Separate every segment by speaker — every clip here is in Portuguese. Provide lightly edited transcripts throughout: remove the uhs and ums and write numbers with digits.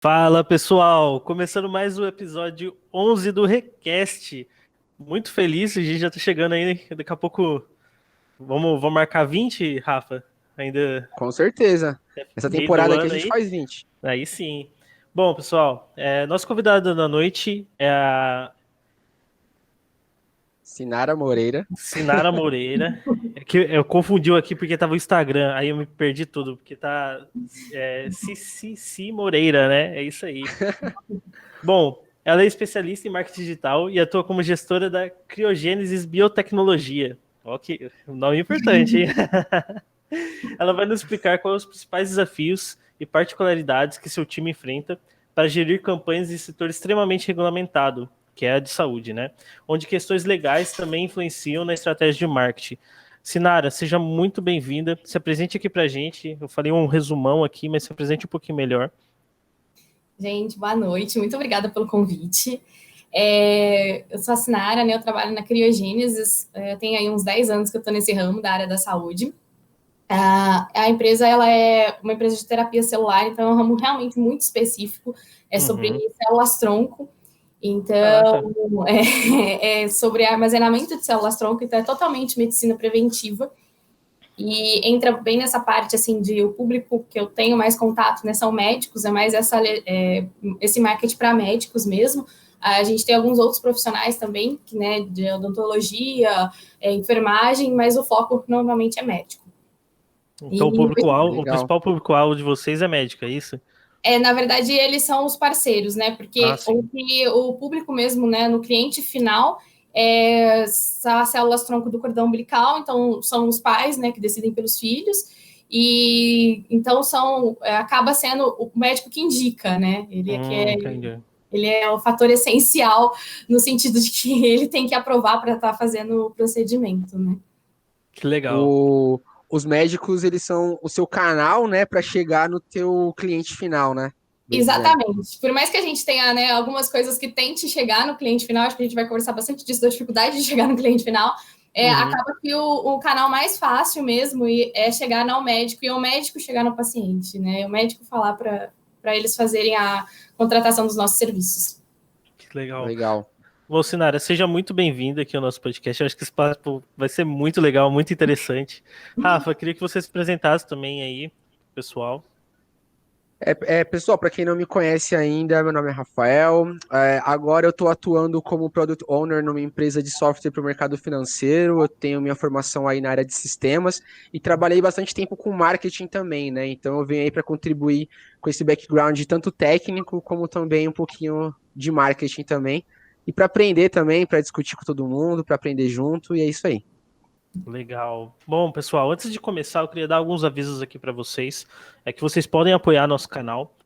Speaker 1: Fala pessoal, começando mais o episódio 11 do Recast. Muito feliz, a gente já tá chegando aí, daqui a pouco vamos marcar 20, Rafa? Ainda
Speaker 2: Com certeza.
Speaker 1: é
Speaker 2: Essa
Speaker 1: meio do
Speaker 2: temporada aqui a
Speaker 1: ano
Speaker 2: gente
Speaker 1: aí?
Speaker 2: faz 20.
Speaker 1: Aí sim. Bom, pessoal, nosso convidado da noite é a
Speaker 2: Sinara Moreira.
Speaker 1: Sinara Moreira. É que eu confundi aqui porque tava o Instagram, aí eu me perdi tudo, porque tá Cici Moreira, né? É isso aí. Bom, ela é especialista em marketing digital e atua como gestora da Criogênesis Biotecnologia. Ó, que nome importante, hein? Ela vai nos explicar quais os principais desafios e particularidades que seu time enfrenta para gerir campanhas em setor extremamente regulamentado, que é a de saúde, né? Onde questões legais também influenciam na estratégia de marketing. Sinara, seja muito bem-vinda. Se apresente aqui pra gente. Eu falei um resumão aqui, mas se apresente um pouquinho melhor.
Speaker 3: Gente, boa noite. Muito obrigada pelo convite. Eu sou a Sinara, né? Eu trabalho na Criogênesis. Tem aí uns 10 anos que eu estou nesse ramo da área da saúde. A empresa ela é uma empresa de terapia celular, então é um ramo realmente muito específico. É sobre
Speaker 1: Uhum.
Speaker 3: células-tronco.
Speaker 1: Caraca.
Speaker 3: Então, é sobre armazenamento de células-tronco. Então, é totalmente medicina preventiva. E entra bem nessa parte, assim, de o público que eu tenho mais contato, né, são médicos, é mais esse marketing para médicos mesmo. A gente tem alguns outros profissionais também, que, né, de odontologia, enfermagem, mas o foco normalmente é médico.
Speaker 1: Então o
Speaker 3: E,
Speaker 1: público-alvo, o
Speaker 2: Legal.
Speaker 1: principal público-alvo de vocês é médico, é isso?
Speaker 3: na verdade, eles são os parceiros, né,
Speaker 1: Ah,
Speaker 3: porque
Speaker 1: sim.
Speaker 3: o público mesmo, né, no cliente final, são as células-tronco do cordão umbilical, então são os pais, né, que decidem pelos filhos, e então acaba sendo o médico que indica, né?
Speaker 1: Entendi.
Speaker 3: Ele é o fator essencial no sentido de que ele tem que aprovar para estar fazendo o procedimento, né?
Speaker 1: Que legal.
Speaker 2: Os médicos, eles são o seu canal, né, para chegar no teu cliente final, né? Bem dizendo.
Speaker 3: Exatamente. Por mais que a gente tenha, né, algumas coisas que tente chegar no cliente final, acho que a gente vai conversar bastante disso, da dificuldade de chegar no cliente final,
Speaker 1: Uhum.
Speaker 3: acaba que o canal mais fácil mesmo é chegar no médico e o médico chegar no paciente, né? O médico falar para eles fazerem a contratação dos nossos serviços.
Speaker 1: Que legal.
Speaker 2: Legal.
Speaker 1: Bom, Sinara, seja muito bem-vinda aqui ao nosso podcast. Eu acho que esse papo vai ser muito legal, muito interessante. Rafa, queria que você se apresentasse também aí, pessoal.
Speaker 2: Pessoal, para quem não me conhece ainda, meu nome é Rafael. Agora eu estou atuando como Product Owner numa empresa de software para o mercado financeiro. Eu tenho minha formação aí na área de sistemas e trabalhei bastante tempo com marketing também, né? Então eu venho aí para contribuir com esse background tanto técnico como também um pouquinho de marketing também. E para aprender também, para discutir com todo mundo, para aprender junto, e é isso aí.
Speaker 1: Legal. Bom, pessoal, antes de começar, eu queria dar alguns avisos aqui para vocês. É que vocês podem apoiar nosso canal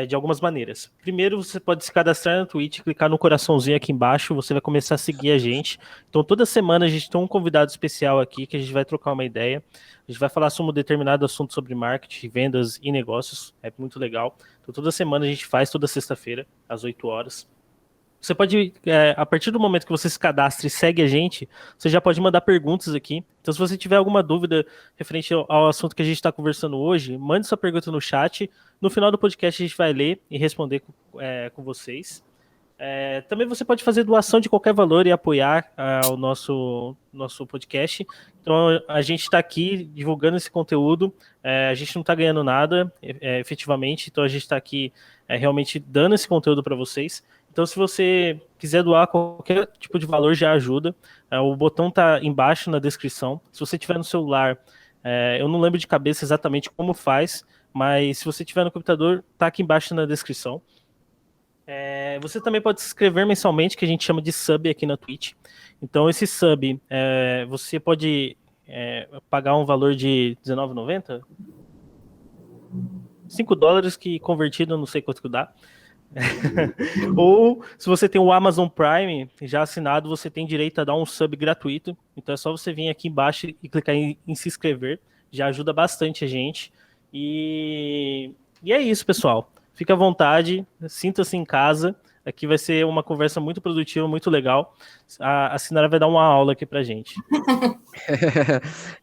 Speaker 1: de algumas maneiras. Primeiro, você pode se cadastrar na Twitch, clicar no coraçãozinho aqui embaixo, você vai começar a seguir a gente. Então, toda semana a gente tem um convidado especial aqui que a gente vai trocar uma ideia. A gente vai falar sobre um determinado assunto sobre marketing, vendas e negócios. É muito legal. Então, toda semana a gente faz, toda sexta-feira, às 8 horas. Você pode, a partir do momento que você se cadastra e segue a gente, você já pode mandar perguntas aqui. Então, se você tiver alguma dúvida referente ao assunto que a gente está conversando hoje, mande sua pergunta no chat. No final do podcast, a gente vai ler e responder com vocês. Também você pode fazer doação de qualquer valor e apoiar o nosso podcast. Então, a gente está aqui divulgando esse conteúdo. A gente não está ganhando nada, efetivamente. Então, a gente está aqui realmente dando esse conteúdo para vocês. Então, se você quiser doar qualquer tipo de valor, já ajuda. O botão está embaixo na descrição. Se você tiver no celular, eu não lembro de cabeça exatamente como faz, mas se você tiver no computador, está aqui embaixo na descrição. Você também pode se inscrever mensalmente, que a gente chama de sub aqui na Twitch. Então, esse sub, você pode pagar um valor de R$19,90? $5 que convertido, não sei quanto que dá. Ou, se você tem o Amazon Prime já assinado, você tem direito a dar um sub gratuito. Então, é só você vir aqui embaixo e clicar em se inscrever. Já ajuda bastante a gente. E é isso, pessoal. Fica à vontade, sinta-se em casa. Aqui vai ser uma conversa muito produtiva, muito legal. A Sinara vai dar uma aula aqui pra gente.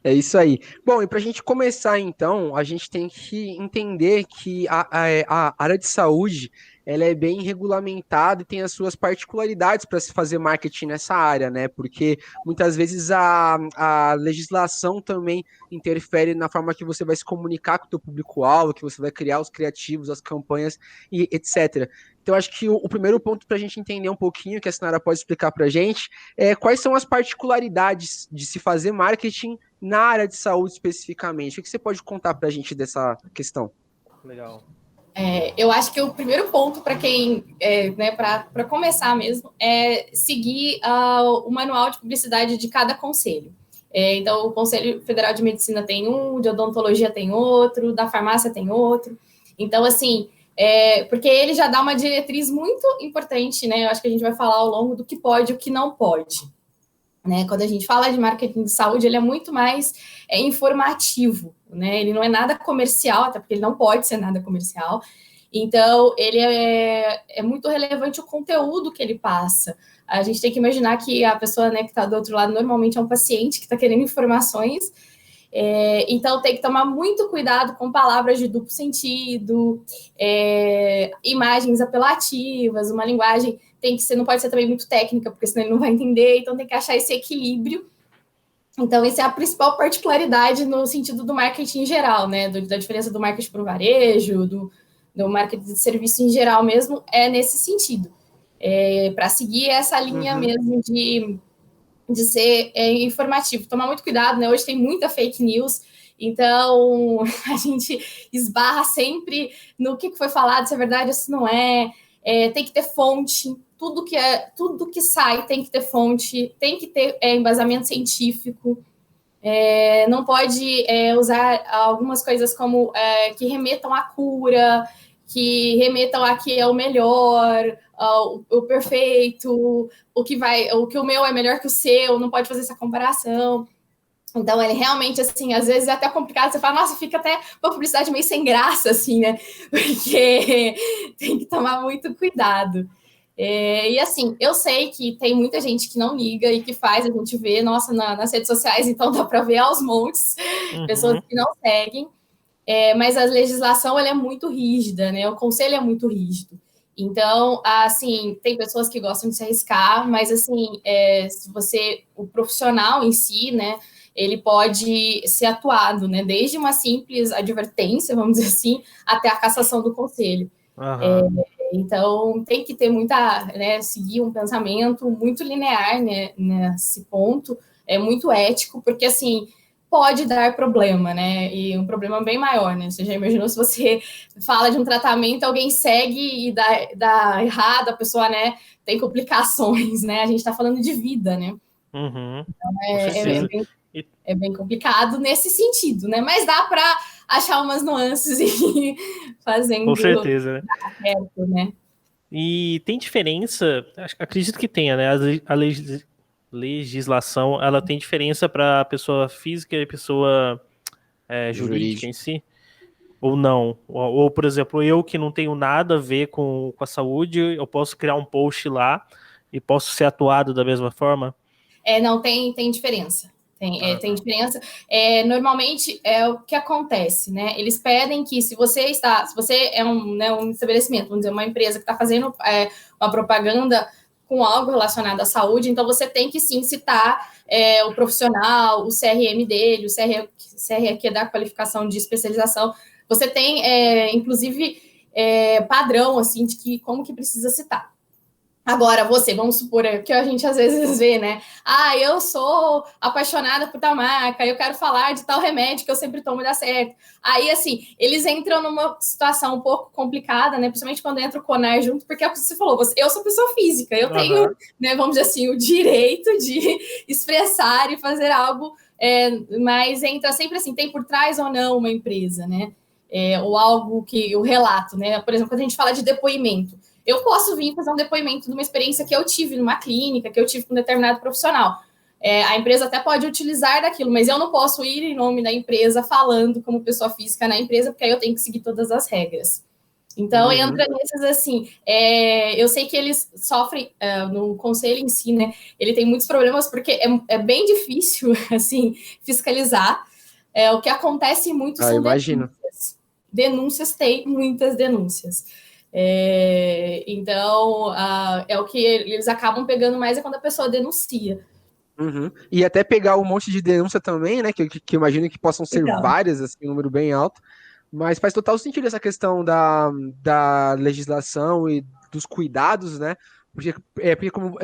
Speaker 2: É isso aí. Bom, e para a gente começar, então, a gente tem que entender que a área de saúde ela é bem regulamentada e tem as suas particularidades para se fazer marketing nessa área, né? Porque muitas vezes a legislação também interfere na forma que você vai se comunicar com o teu público-alvo, que você vai criar os criativos, as campanhas e etc. Então, acho que o primeiro ponto para a gente entender um pouquinho, que a Sinara pode explicar para a gente, quais são as particularidades de se fazer marketing na área de saúde especificamente? O que você pode contar para a gente dessa questão?
Speaker 1: Legal.
Speaker 3: Eu acho que o primeiro ponto para quem, né, para começar mesmo, é seguir o manual de publicidade de cada conselho. Então, o Conselho Federal de Medicina tem um, de odontologia tem outro, da farmácia tem outro. Então, assim, porque ele já dá uma diretriz muito importante, né? Eu acho que a gente vai falar ao longo do que pode e o que não pode. Né? Quando a gente fala de marketing de saúde, ele é muito mais informativo, né? Ele não é nada comercial, até porque ele não pode ser nada comercial. Então, ele é muito relevante o conteúdo que ele passa. A gente tem que imaginar que a pessoa, né, que está do outro lado normalmente é um paciente que está querendo informações. Então, tem que tomar muito cuidado com palavras de duplo sentido, imagens apelativas, uma linguagem não pode ser também muito técnica, porque senão ele não vai entender, então tem que achar esse equilíbrio. Então, essa é a principal particularidade no sentido do marketing em geral, né? Da diferença do marketing para o varejo, do marketing de serviço em geral mesmo, é nesse sentido. Para seguir essa linha mesmo de ser informativo. Tomar muito cuidado, né? Hoje tem muita fake news, então a gente esbarra sempre no que foi falado, se é verdade ou se não é. Tem que ter fonte, tudo que sai tem que ter fonte, tem que ter embasamento científico. Não pode usar algumas coisas como que remetam à cura, que remetam a que é o melhor, o perfeito, o que o meu é melhor que o seu, não pode fazer essa comparação. Então, ele realmente, assim, às vezes é até complicado, você fala, nossa, fica até uma publicidade meio sem graça, assim, né? Porque tem que tomar muito cuidado. E assim, eu sei que tem muita gente que não liga e que faz, a gente vê, nossa, nas redes sociais, então dá para ver aos montes, pessoas que não seguem, mas a legislação ela é muito rígida, né? O conselho é muito rígido. Então, assim, tem pessoas que gostam de se arriscar, mas assim, o profissional em si, né, ele pode ser atuado, né? Desde uma simples advertência, vamos dizer assim, até a cassação do conselho. Então, tem que ter seguir um pensamento muito linear, né, nesse ponto, muito ético, porque, assim, pode dar problema, né, e um problema bem maior, né, você já imaginou se você fala de um tratamento, alguém segue e dá errado, a pessoa, né, tem complicações, né, a gente tá falando de vida, né. Então, é bem complicado nesse sentido, né, mas dá para achar umas nuances e fazendo...
Speaker 1: Com certeza, né?
Speaker 3: Certo, né?
Speaker 1: E tem diferença, acredito que tenha, né? A legislação, ela tem diferença para pessoa física e pessoa jurídica em si? Ou não? Ou, por exemplo, eu que não tenho nada a ver com a saúde, eu posso criar um post lá e posso ser atuado da mesma forma?
Speaker 3: Não, tem diferença. Tem diferença. Normalmente é o que acontece, né? Eles pedem que se você é um estabelecimento, vamos dizer, uma empresa que está fazendo uma propaganda com algo relacionado à saúde, então você tem que sim citar o profissional, o CRM dele, o CRM que é da qualificação de especialização. Você tem, inclusive, padrão assim de como que precisa citar. Agora, vamos supor que a gente às vezes vê, né? Eu sou apaixonada por tal marca, eu quero falar de tal remédio que eu sempre tomo e dá certo. Aí, assim, eles entram numa situação um pouco complicada, né? Principalmente quando entra o CONAR junto, porque é o que você falou, eu sou pessoa física, eu tenho, né, vamos dizer assim, o direito de expressar e fazer algo, mas entra sempre assim, tem por trás ou não uma empresa, né? Ou algo o relato, né? Por exemplo, quando a gente fala de depoimento, eu posso vir fazer um depoimento de uma experiência que eu tive numa clínica, que eu tive com um determinado profissional. A empresa até pode utilizar daquilo, mas eu não posso ir em nome da empresa falando como pessoa física na empresa, porque aí eu tenho que seguir todas as regras. Então, entra nesses assim, eu sei que eles sofrem, no conselho em si, né, ele tem muitos problemas, porque é bem difícil, assim, fiscalizar. O que acontece muito são
Speaker 2: imagino.
Speaker 3: denúncias, tem muitas denúncias. Então, é o que eles acabam pegando mais quando a pessoa denuncia.
Speaker 2: E até pegar um monte de denúncia também, né? Que eu imagino que possam ser
Speaker 3: Legal.
Speaker 2: várias, assim, um número bem alto. Mas faz total sentido essa questão da legislação e dos cuidados, né? Porque como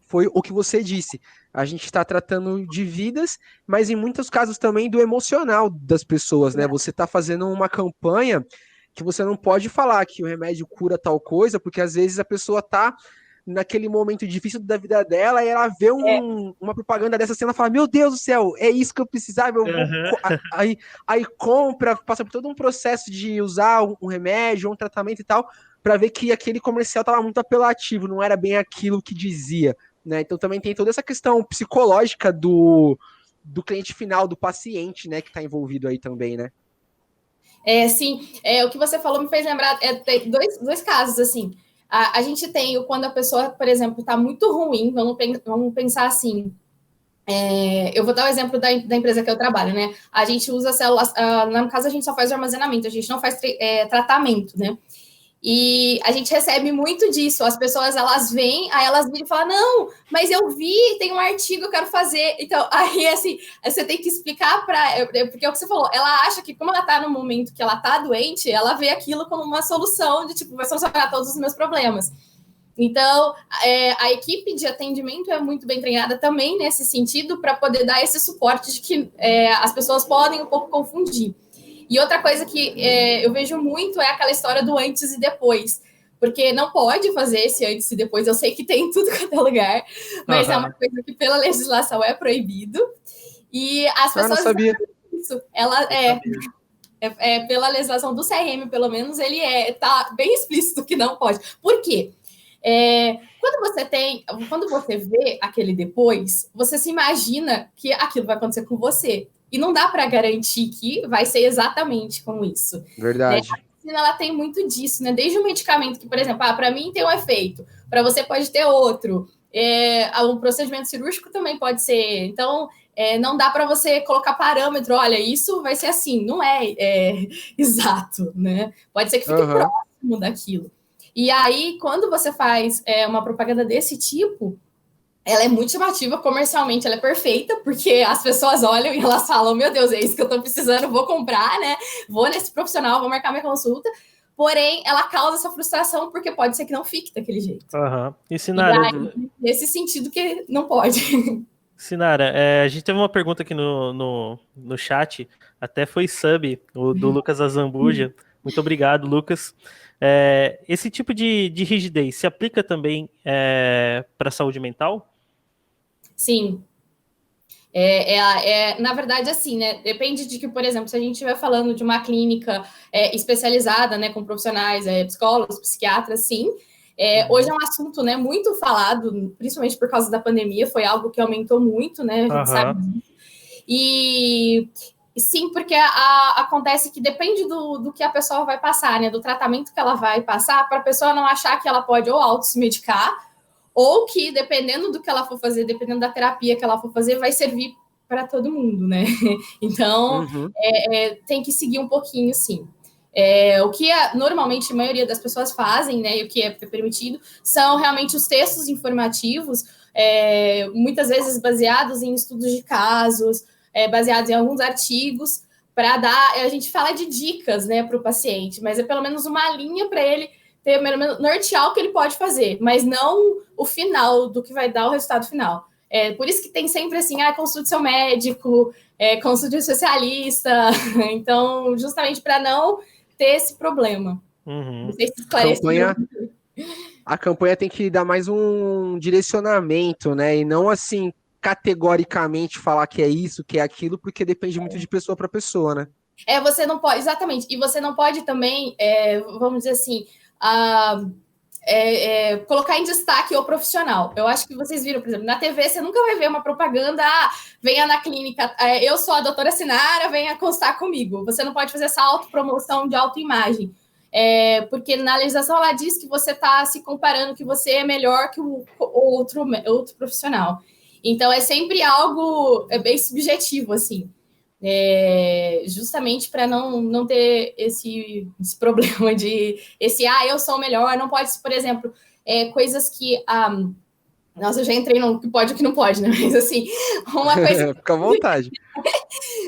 Speaker 2: foi o que você disse, a gente está tratando de vidas, mas em muitos casos também do emocional das pessoas, né? Você está fazendo uma campanha que você não pode falar que o remédio cura tal coisa, porque às vezes a pessoa está naquele momento difícil da vida dela e ela vê uma propaganda dessa cena e fala, meu Deus do céu, é isso que eu precisava, eu vou... Aí compra, passa por todo um processo de usar um remédio, um tratamento e tal, para ver que aquele comercial estava muito apelativo, não era bem aquilo que dizia, né? Então também tem toda essa questão psicológica do cliente final, do paciente, né, que está envolvido aí também, né?
Speaker 3: Sim, o que você falou me fez lembrar, tem dois casos, assim. A gente tem quando a pessoa, por exemplo, está muito ruim, vamos pensar assim. Eu vou dar o exemplo da empresa que eu trabalho, né? A gente usa células, no caso, a gente só faz o armazenamento, a gente não faz tratamento, né? E a gente recebe muito disso. As pessoas, elas vêm, aí elas viram e falam, não, mas eu vi, tem um artigo, eu quero fazer. Então, aí, assim, você tem que explicar porque é o que você falou, ela acha que como ela tá no momento que ela tá doente, ela vê aquilo como uma solução de, tipo, vai solucionar todos os meus problemas. Então, a equipe de atendimento é muito bem treinada também nesse sentido para poder dar esse suporte de que as pessoas podem um pouco confundir. E outra coisa que eu vejo muito é aquela história do antes e depois, porque não pode fazer esse antes e depois. Eu sei que tem em tudo quanto é lugar, mas é uma coisa que pela legislação é proibido. E as pessoas...
Speaker 2: não sabia.
Speaker 3: Isso. Pela legislação do CRM, pelo menos, ele tá bem explícito que não pode. Por quê? Quando você vê aquele depois, você se imagina que aquilo vai acontecer com você. E não dá para garantir que vai ser exatamente com isso.
Speaker 2: Verdade.
Speaker 3: Né? A medicina, ela tem muito disso, né? Desde o medicamento que, por exemplo, para mim tem um efeito, para você pode ter outro. O procedimento cirúrgico também pode ser. Então, não dá para você colocar parâmetro, olha, isso vai ser assim. Não é exato, né? Pode ser que fique próximo daquilo. E aí, quando você faz uma propaganda desse tipo, ela é muito chamativa comercialmente, ela é perfeita, porque as pessoas olham e elas falam, meu Deus, é isso que eu tô precisando, vou comprar, né? Vou nesse profissional, vou marcar minha consulta. Porém, ela causa essa frustração, porque pode ser que não fique daquele jeito.
Speaker 1: E Sinara,
Speaker 3: nesse sentido que não pode.
Speaker 1: Sinara, a gente teve uma pergunta aqui no chat, até foi sub, do Lucas Azambuja. Muito obrigado, Lucas. Esse tipo de rigidez se aplica também para a saúde mental?
Speaker 3: Sim. Na verdade, assim, né? Depende de que, por exemplo, se a gente estiver falando de uma clínica especializada, né, com profissionais, psicólogos, psiquiatras, sim. Hoje é um assunto, né, muito falado, principalmente por causa da pandemia, foi algo que aumentou muito, né? A gente sabe disso. E sim, porque acontece que depende do que a pessoa vai passar, né? Do tratamento que ela vai passar, para a pessoa não achar que ela pode ou auto-se-medicar, ou que, dependendo do que ela for fazer, dependendo da terapia que ela for fazer, vai servir para todo mundo, né? Então, tem que seguir um pouquinho, sim. O que normalmente a maioria das pessoas fazem, né, e o que é permitido, são realmente os textos informativos, muitas vezes baseados em estudos de casos, baseados em alguns artigos, para dar, a gente fala de dicas, né, para o paciente, mas é pelo menos uma linha para ele ter nortear o que ele pode fazer, mas não o final do que vai dar o resultado final. Por isso que tem sempre assim, consulte seu médico, consulte um especialista, então, justamente para não ter esse problema. Não sei se esclareceu.
Speaker 2: A campanha tem que dar mais um direcionamento, né, e não assim, categoricamente falar que é isso, que é aquilo, porque depende muito de pessoa para pessoa, né?
Speaker 3: Você não pode, exatamente, e você não pode também, vamos dizer assim, colocar em destaque o profissional. Eu acho que vocês viram, por exemplo, na TV você nunca vai ver uma propaganda, venha na clínica, eu sou a doutora Sinara, venha constar comigo. Você não pode fazer essa autopromoção de autoimagem. porque na legislação ela diz que você está se comparando, que você é melhor que o outro profissional. Então, é sempre algo bem subjetivo, assim. Justamente para não ter esse problema de eu sou o melhor, não pode, por exemplo, coisas que nossa, eu já entrei no que pode e que não pode, né? Mas assim, uma coisa
Speaker 2: Fica à vontade.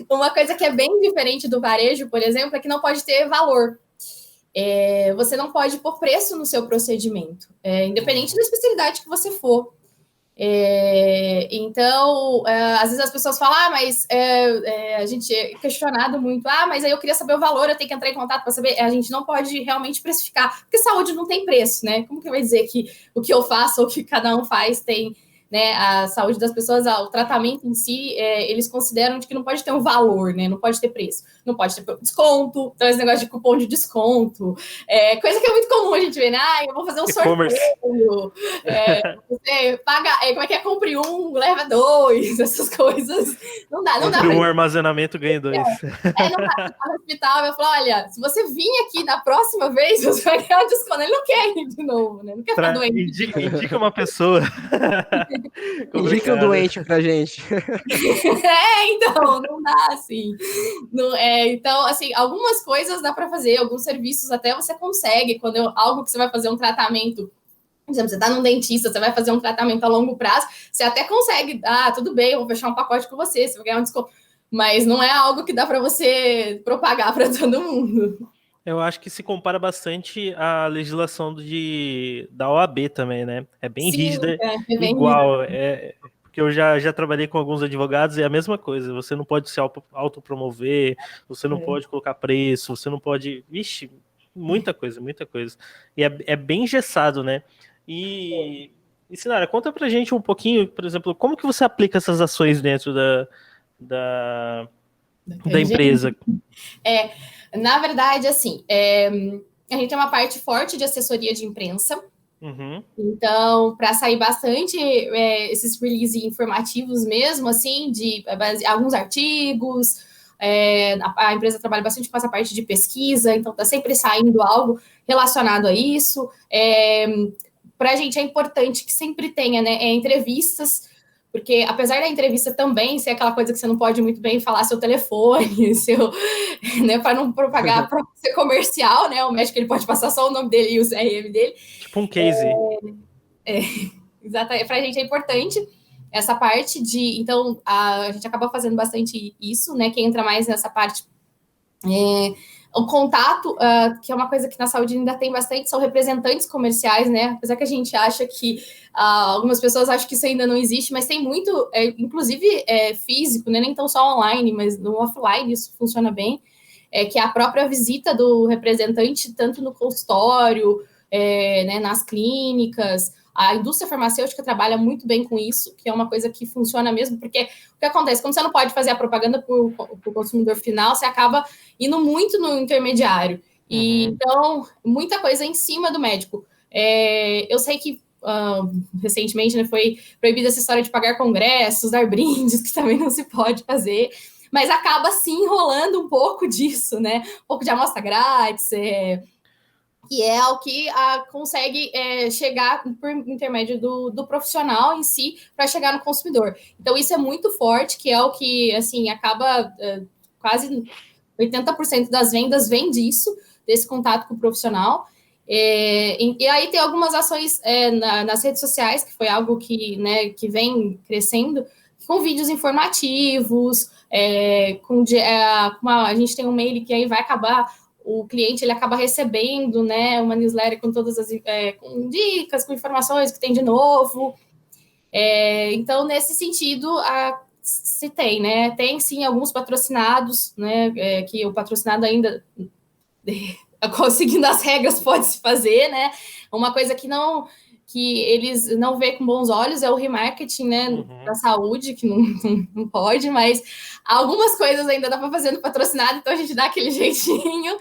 Speaker 3: uma coisa que é bem diferente do varejo, por exemplo, é que não pode ter valor. Você não pode pôr preço no seu procedimento, independente da especialidade que você for. Então, às vezes as pessoas falam, mas a gente é questionado muito, mas aí eu queria saber o valor, eu tenho que entrar em contato para saber. A gente não pode realmente precificar, porque saúde não tem preço, né? Como que vai dizer que o que eu faço ou o que cada um faz tem, né? A saúde das pessoas, o tratamento em si, eles consideram de que não pode ter um valor, né? Não pode ter preço, não pode ter desconto, então esse negócio de cupom de desconto, coisa que é muito comum a gente ver, né? Eu vou fazer um sorteio, você paga, como é que compre um, leva dois, essas coisas, não dá.
Speaker 1: Compre um armazenamento, ganha dois.
Speaker 3: Não dá, no hospital, eu falo, olha, se você vir aqui na próxima vez, você vai ganhar um desconto. Ele não quer ir de novo, né? Não quer ficar doente.
Speaker 1: Indica uma pessoa.
Speaker 2: Indica um doente pra gente.
Speaker 3: Então, não dá, assim. Então, assim, algumas coisas dá para fazer, alguns serviços até você consegue, quando algo que você vai fazer um tratamento, por exemplo, você está num dentista, você vai fazer um tratamento a longo prazo, você até consegue, tudo bem, eu vou fechar um pacote com você vai ganhar um desconto. Mas não é algo que dá para você propagar para todo mundo.
Speaker 1: Eu acho que se compara bastante à legislação da OAB também, né? É bem rígida, igual. Porque eu já trabalhei com alguns advogados e é a mesma coisa. Você não pode se autopromover, você não pode colocar preço, você não pode... Vixe, muita coisa. E é bem engessado, né? E Sinara, conta pra gente um pouquinho, por exemplo, como que você aplica essas ações dentro da empresa?
Speaker 3: Na verdade, assim, a gente tem uma parte forte de assessoria de imprensa. Então, para sair bastante esses releases informativos mesmo, assim, de alguns artigos, a empresa trabalha bastante com essa parte de pesquisa, então está sempre saindo algo relacionado a isso. Para a gente é importante que sempre tenha, né, entrevistas, porque apesar da entrevista também ser aquela coisa que você não pode muito bem falar seu telefone, né, para não propagar para ser comercial, né, o médico ele pode passar só o nome dele e o CRM dele.
Speaker 1: Tipo um case.
Speaker 3: Exatamente, para a gente é importante essa parte de... Então, a gente acaba fazendo bastante isso, né, quem entra mais nessa parte... O contato, que é uma coisa que na saúde ainda tem bastante, são representantes comerciais, né? Apesar que a gente acha que algumas pessoas acham que isso ainda não existe, mas tem muito, inclusive físico, né? Nem tão só online, mas no offline isso funciona bem, que é a própria visita do representante, tanto no consultório, né, nas clínicas. A indústria farmacêutica trabalha muito bem com isso, que é uma coisa que funciona mesmo, porque o que acontece? Como você não pode fazer a propaganda para o consumidor final, você acaba indo muito no intermediário. E, então, muita coisa em cima do médico. Eu sei que recentemente, né, foi proibida essa história de pagar congressos, dar brindes, que também não se pode fazer, mas acaba sim enrolando um pouco disso, né? Um pouco de amostra grátis, que é o que consegue chegar por intermédio do profissional em si para chegar no consumidor. Então, isso é muito forte, que é o que, assim, acaba quase 80% das vendas vem disso, desse contato com o profissional. E aí tem algumas ações nas redes sociais, que foi algo que, né, que vem crescendo, com vídeos informativos, a gente tem um mail que aí vai acabar... O cliente ele acaba recebendo, né, uma newsletter com todas as com dicas, com informações que tem de novo. Então, nesse sentido, se tem, né? Tem sim alguns patrocinados, né? Que o patrocinado ainda, seguindo as regras, pode se fazer, né? Uma coisa que eles não vê com bons olhos é o remarketing, né, da saúde, que não pode, mas algumas coisas ainda dá para fazer no patrocinado, então a gente dá aquele jeitinho.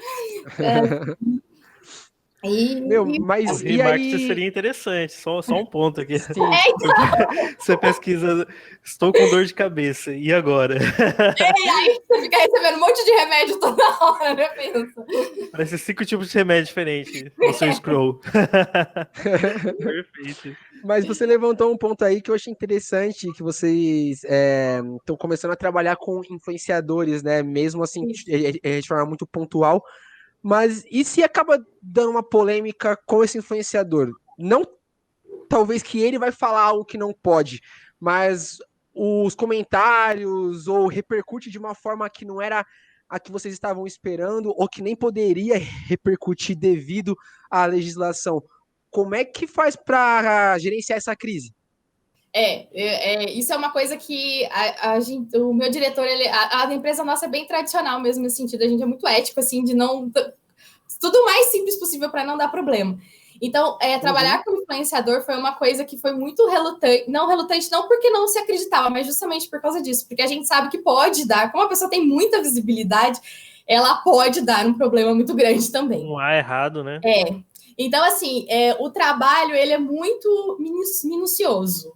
Speaker 2: Mas
Speaker 1: O
Speaker 2: e
Speaker 1: remarketing
Speaker 2: aí?
Speaker 1: seria interessante, só um ponto aqui.
Speaker 2: Sim.
Speaker 1: Você pesquisa, estou com dor de cabeça, e agora?
Speaker 3: Aí você fica recebendo um monte de remédio toda hora, né? Pensa.
Speaker 1: Parece 5 tipos de remédio diferentes no seu scroll. Perfeito.
Speaker 2: Mas você levantou um ponto aí que eu achei interessante, que vocês estão começando a trabalhar com influenciadores, né? Mesmo assim, de forma muito pontual. Mas e se acaba dando uma polêmica com esse influenciador? Não, talvez que ele vai falar algo que não pode, mas os comentários ou repercute de uma forma que não era a que vocês estavam esperando ou que nem poderia repercutir devido à legislação. Como é que faz para gerenciar essa crise?
Speaker 3: Isso é uma coisa que o meu diretor, a empresa nossa é bem tradicional mesmo nesse sentido, a gente é muito ético, assim, de não... Tudo o mais simples possível para não dar problema. Então, trabalhar com influenciador foi uma coisa que foi muito relutante, não porque não se acreditava, mas justamente por causa disso, porque a gente sabe que pode dar, como a pessoa tem muita visibilidade, ela pode dar um problema muito grande também.
Speaker 1: Não há errado, né?
Speaker 3: Então, assim, o trabalho, ele é muito minucioso.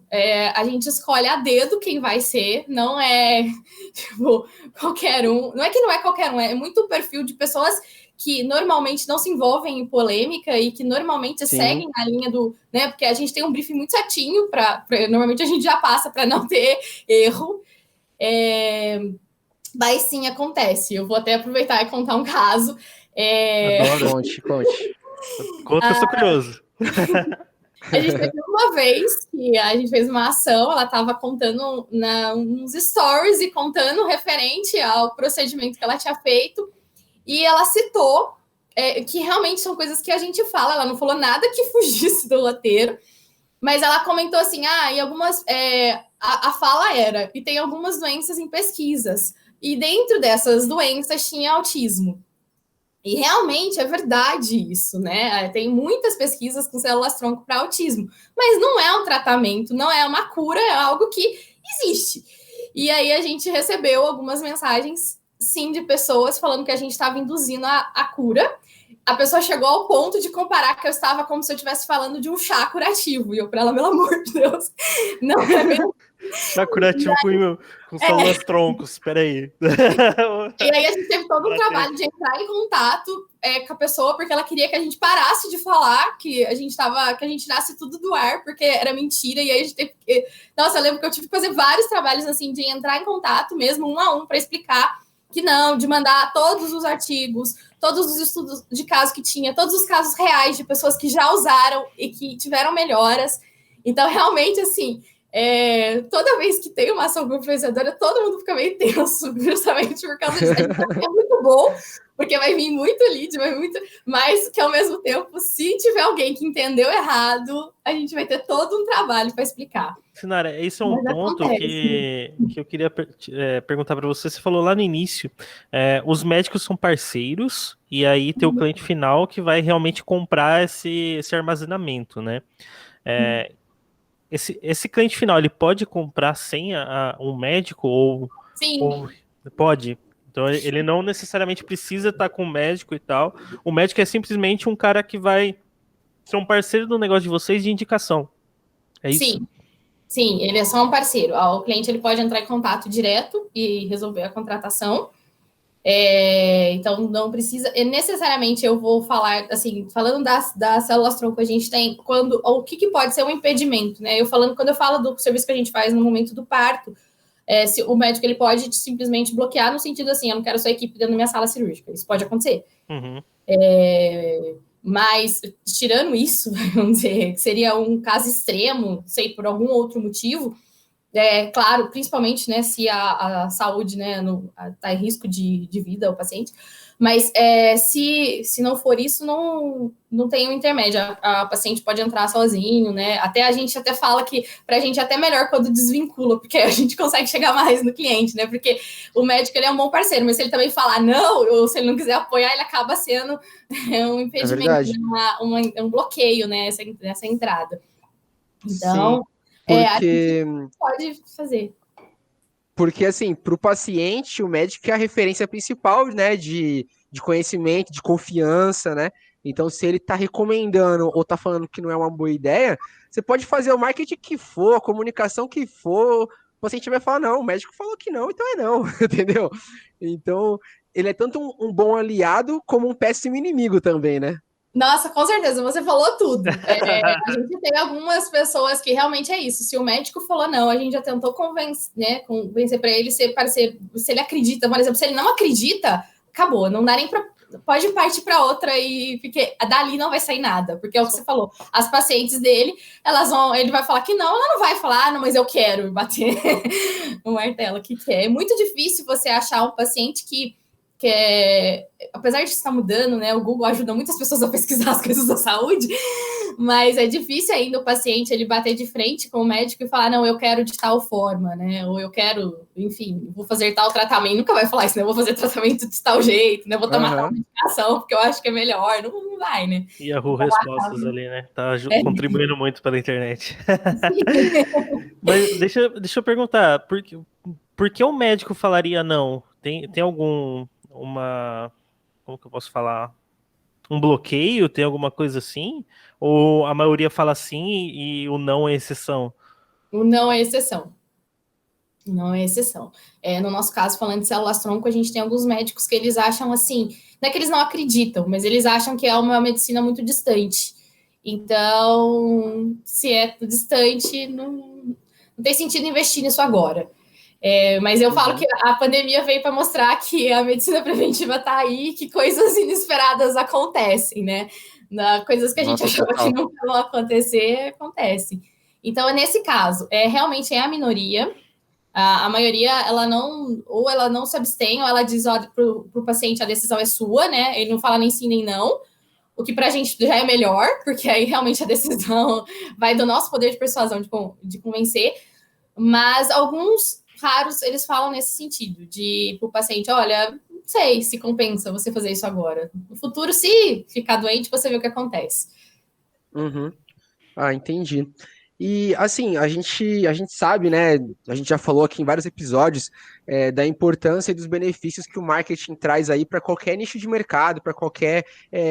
Speaker 3: A gente escolhe a dedo quem vai ser, não é, tipo, qualquer um. Não é que não é qualquer um, é muito perfil de pessoas que normalmente não se envolvem em polêmica e que normalmente seguem a linha do... né? Porque a gente tem um briefing muito certinho, normalmente a gente já passa para não ter erro. Mas sim, acontece. Eu vou até aproveitar e contar um caso.
Speaker 1: Adoro.
Speaker 2: Conte.
Speaker 1: Conta que eu sou curioso.
Speaker 3: A gente teve uma vez que a gente fez uma ação, ela estava contando uns stories e contando referente ao procedimento que ela tinha feito, e ela citou que realmente são coisas que a gente fala, ela não falou nada que fugisse do roteiro, mas ela comentou assim, e algumas... a fala era, e tem algumas doenças em pesquisas, e dentro dessas doenças tinha autismo. E realmente é verdade isso, né? Tem muitas pesquisas com células-tronco para autismo, mas não é um tratamento, não é uma cura, é algo que existe. E aí a gente recebeu algumas mensagens, sim, de pessoas falando que a gente estava induzindo a cura. A pessoa chegou ao ponto de comparar que eu estava como se eu estivesse falando de um chá curativo. E eu, para ela, pelo amor de Deus, não é mesmo?
Speaker 1: Chá curativo com células troncos, peraí.
Speaker 3: E aí a gente teve todo um trabalho de entrar em contato com a pessoa, porque ela queria que a gente parasse de falar que a gente tirasse tudo do ar, porque era mentira, e aí a gente teve que... Nossa, eu lembro que eu tive que fazer vários trabalhos assim, de entrar em contato mesmo, um a um, para explicar que não, de mandar todos os artigos, todos os estudos de caso que tinha, todos os casos reais de pessoas que já usaram e que tiveram melhoras. Então, realmente, assim... toda vez que tem uma ação com influenciadora, todo mundo fica meio tenso, justamente por causa disso. É muito bom, porque vai vir muito lead, mas que ao mesmo tempo, se tiver alguém que entendeu errado, a gente vai ter todo um trabalho para explicar.
Speaker 1: Sinara, esse é um ponto que eu queria perguntar para você. Você falou lá no início, os médicos são parceiros, e aí tem o cliente final que vai realmente comprar esse armazenamento, né? Esse cliente final, ele pode comprar sem um médico ou pode? Então ele não necessariamente precisa estar com o médico e tal. O médico é simplesmente um cara que vai ser um parceiro do negócio de vocês de indicação. É isso?
Speaker 3: Sim, ele é só um parceiro. O cliente ele pode entrar em contato direto e resolver a contratação. Então não precisa necessariamente. Eu vou falar assim, falando das células-tronco, a gente tem o que pode ser um impedimento, né? Quando eu falo do serviço que a gente faz no momento do parto, se o médico ele pode simplesmente bloquear no sentido assim, eu não quero sua equipe dentro da minha sala cirúrgica. Isso pode acontecer. Mas tirando isso, vamos dizer, que seria um caso extremo, sei, por algum outro motivo. Claro, principalmente, né, se a saúde, né, está em risco de vida o paciente, mas se não for isso, não tem um intermédio, a paciente pode entrar sozinho, né, a gente até fala que pra gente é até melhor quando desvincula, porque a gente consegue chegar mais no cliente, né, porque o médico ele é um bom parceiro, mas se ele também falar não, ou se ele não quiser apoiar, ele acaba sendo um impedimento, um bloqueio, né, essa entrada. Então...
Speaker 2: Sim. Porque
Speaker 3: pode fazer.
Speaker 2: Porque, assim, para o paciente, o médico é a referência principal, né, de conhecimento, de confiança, né? Então, se ele tá recomendando ou tá falando que não é uma boa ideia, você pode fazer o marketing que for, a comunicação que for, o paciente vai falar, não, o médico falou que não, então é não, entendeu? Então, ele é tanto um bom aliado como um péssimo inimigo também, né?
Speaker 3: Nossa, com certeza, você falou tudo. A gente tem algumas pessoas que realmente é isso. Se o médico falou não, a gente já tentou convencer, né, convencer para ele ser parecer, se ele acredita, por exemplo, se ele não acredita, acabou, não dá nem para pode partir para outra e porque dali não vai sair nada, porque é o que você falou. As pacientes dele, ele vai falar que não, ela não vai falar, não, mas eu quero bater o martelo que quer. É muito difícil você achar um paciente que apesar de estar mudando, né, o Google ajuda muitas pessoas a pesquisar as coisas da saúde, mas é difícil ainda o paciente ele bater de frente com o médico e falar, não, eu quero de tal forma, né, ou eu quero, enfim, vou fazer tal tratamento, nunca vai falar isso, né, eu vou fazer tratamento de tal jeito, né, vou tomar tal medicação, porque eu acho que é melhor, não vai, né.
Speaker 1: E a Yahoo Respostas ali, né, tá contribuindo muito pela internet. Mas deixa eu perguntar, por que o médico falaria não? Tem como que eu posso falar? Um bloqueio? Tem alguma coisa assim? Ou a maioria fala sim e o não é exceção?
Speaker 3: O não é exceção. Não é exceção. No nosso caso, falando de células-tronco, a gente tem alguns médicos que eles acham assim, não é que eles não acreditam, mas eles acham que é uma medicina muito distante. Então, se é distante, não tem sentido investir nisso agora. Mas eu falo que a pandemia veio para mostrar que a medicina preventiva está aí, que coisas inesperadas acontecem, né? Coisas que a gente achava que não iam acontecer, acontecem. Então, nesse caso, realmente é a minoria. A maioria, ela não se abstém, ou ela diz para o paciente, a decisão é sua, né? Ele não fala nem sim nem não, o que para a gente já é melhor, porque aí realmente a decisão vai do nosso poder de persuasão de convencer. Mas alguns raros, eles falam nesse sentido, de para o paciente, olha, não sei se compensa você fazer isso agora. No futuro, se ficar doente, você vê o que acontece.
Speaker 2: Uhum. Ah, entendi. E assim, a gente sabe, né? A gente já falou aqui em vários episódios da importância e dos benefícios que o marketing traz aí para qualquer nicho de mercado, para qualquer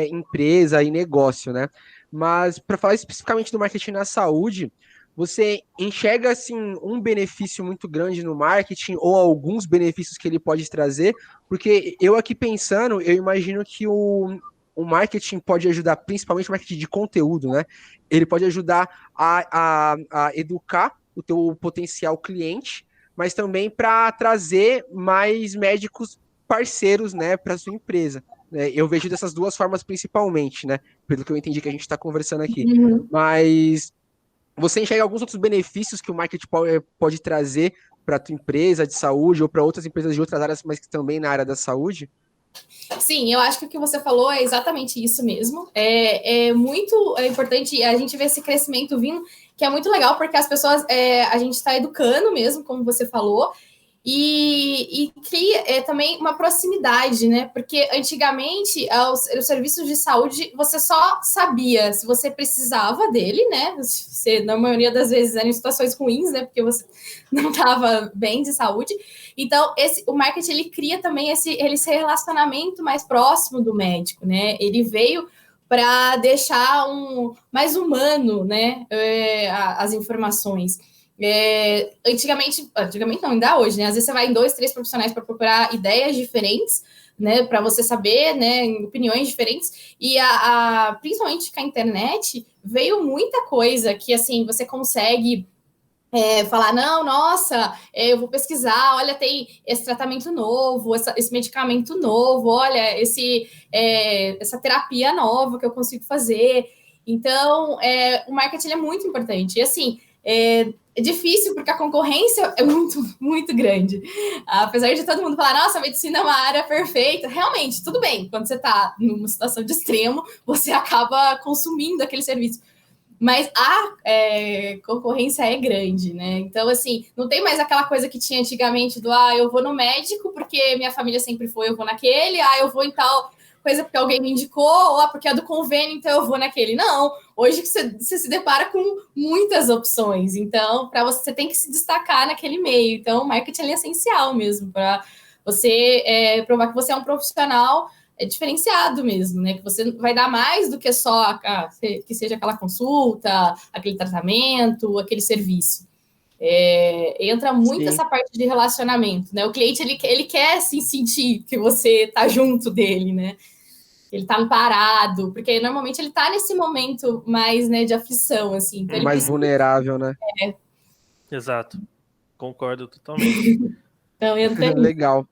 Speaker 2: empresa e negócio, né? Mas para falar especificamente do marketing na saúde, você enxerga assim um benefício muito grande no marketing ou alguns benefícios que ele pode trazer? Porque eu aqui pensando, eu imagino que o marketing pode ajudar, principalmente o marketing de conteúdo, né? Ele pode ajudar a educar o teu potencial cliente, mas também para trazer mais médicos parceiros, né, para sua empresa. Eu vejo dessas duas formas principalmente, né? Pelo que eu entendi que a gente está conversando aqui.
Speaker 3: Uhum.
Speaker 2: Mas você enxerga alguns outros benefícios que o marketing pode trazer para a tua empresa de saúde ou para outras empresas de outras áreas, mas que também na área da saúde?
Speaker 3: Sim, eu acho que o que você falou é exatamente isso mesmo. É muito importante a gente ver esse crescimento vindo, que é muito legal, porque as pessoas, a gente está educando mesmo, como você falou, e cria também uma proximidade, né? Porque antigamente os serviços de saúde você só sabia se você precisava dele, né? Você, na maioria das vezes, eram em situações ruins, né? Porque você não estava bem de saúde. Então, o marketing ele cria também esse relacionamento mais próximo do médico, né? Ele veio para deixar mais humano, né? As informações. Antigamente não, ainda hoje, né? Às vezes você vai em 2, 3 profissionais para procurar ideias diferentes, né? Para você saber, né? Opiniões diferentes. E principalmente com a internet veio muita coisa que assim você consegue falar, não, nossa, eu vou pesquisar, olha, tem esse tratamento novo, esse medicamento novo, olha, essa terapia nova que eu consigo fazer. Então, o marketing é muito importante. E assim, é difícil porque a concorrência é muito, muito grande. Apesar de todo mundo falar, nossa, a medicina é uma área perfeita, realmente, tudo bem. Quando você está numa situação de extremo, você acaba consumindo aquele serviço. Mas a concorrência é grande, né? Então, assim, não tem mais aquela coisa que tinha antigamente do eu vou no médico porque minha família sempre foi, eu vou naquele, eu vou em tal coisa porque alguém me indicou, ou porque é do convênio, então eu vou naquele. Não, hoje você se depara com muitas opções, então para você tem que se destacar naquele meio. Então, o marketing é essencial mesmo para você provar que você é um profissional diferenciado mesmo, né? Que você vai dar mais do que só que seja aquela consulta, aquele tratamento, aquele serviço. Entra muito
Speaker 2: Sim.
Speaker 3: essa parte de relacionamento, né? O cliente, ele quer assim, sentir que você tá junto dele, né? Ele tá amparado, porque normalmente ele tá nesse momento mais, né, de aflição, assim. Então ele
Speaker 2: Mais
Speaker 3: precisa...
Speaker 2: vulnerável, né?
Speaker 1: Exato. Concordo totalmente.
Speaker 3: Então entra aí.
Speaker 2: Legal.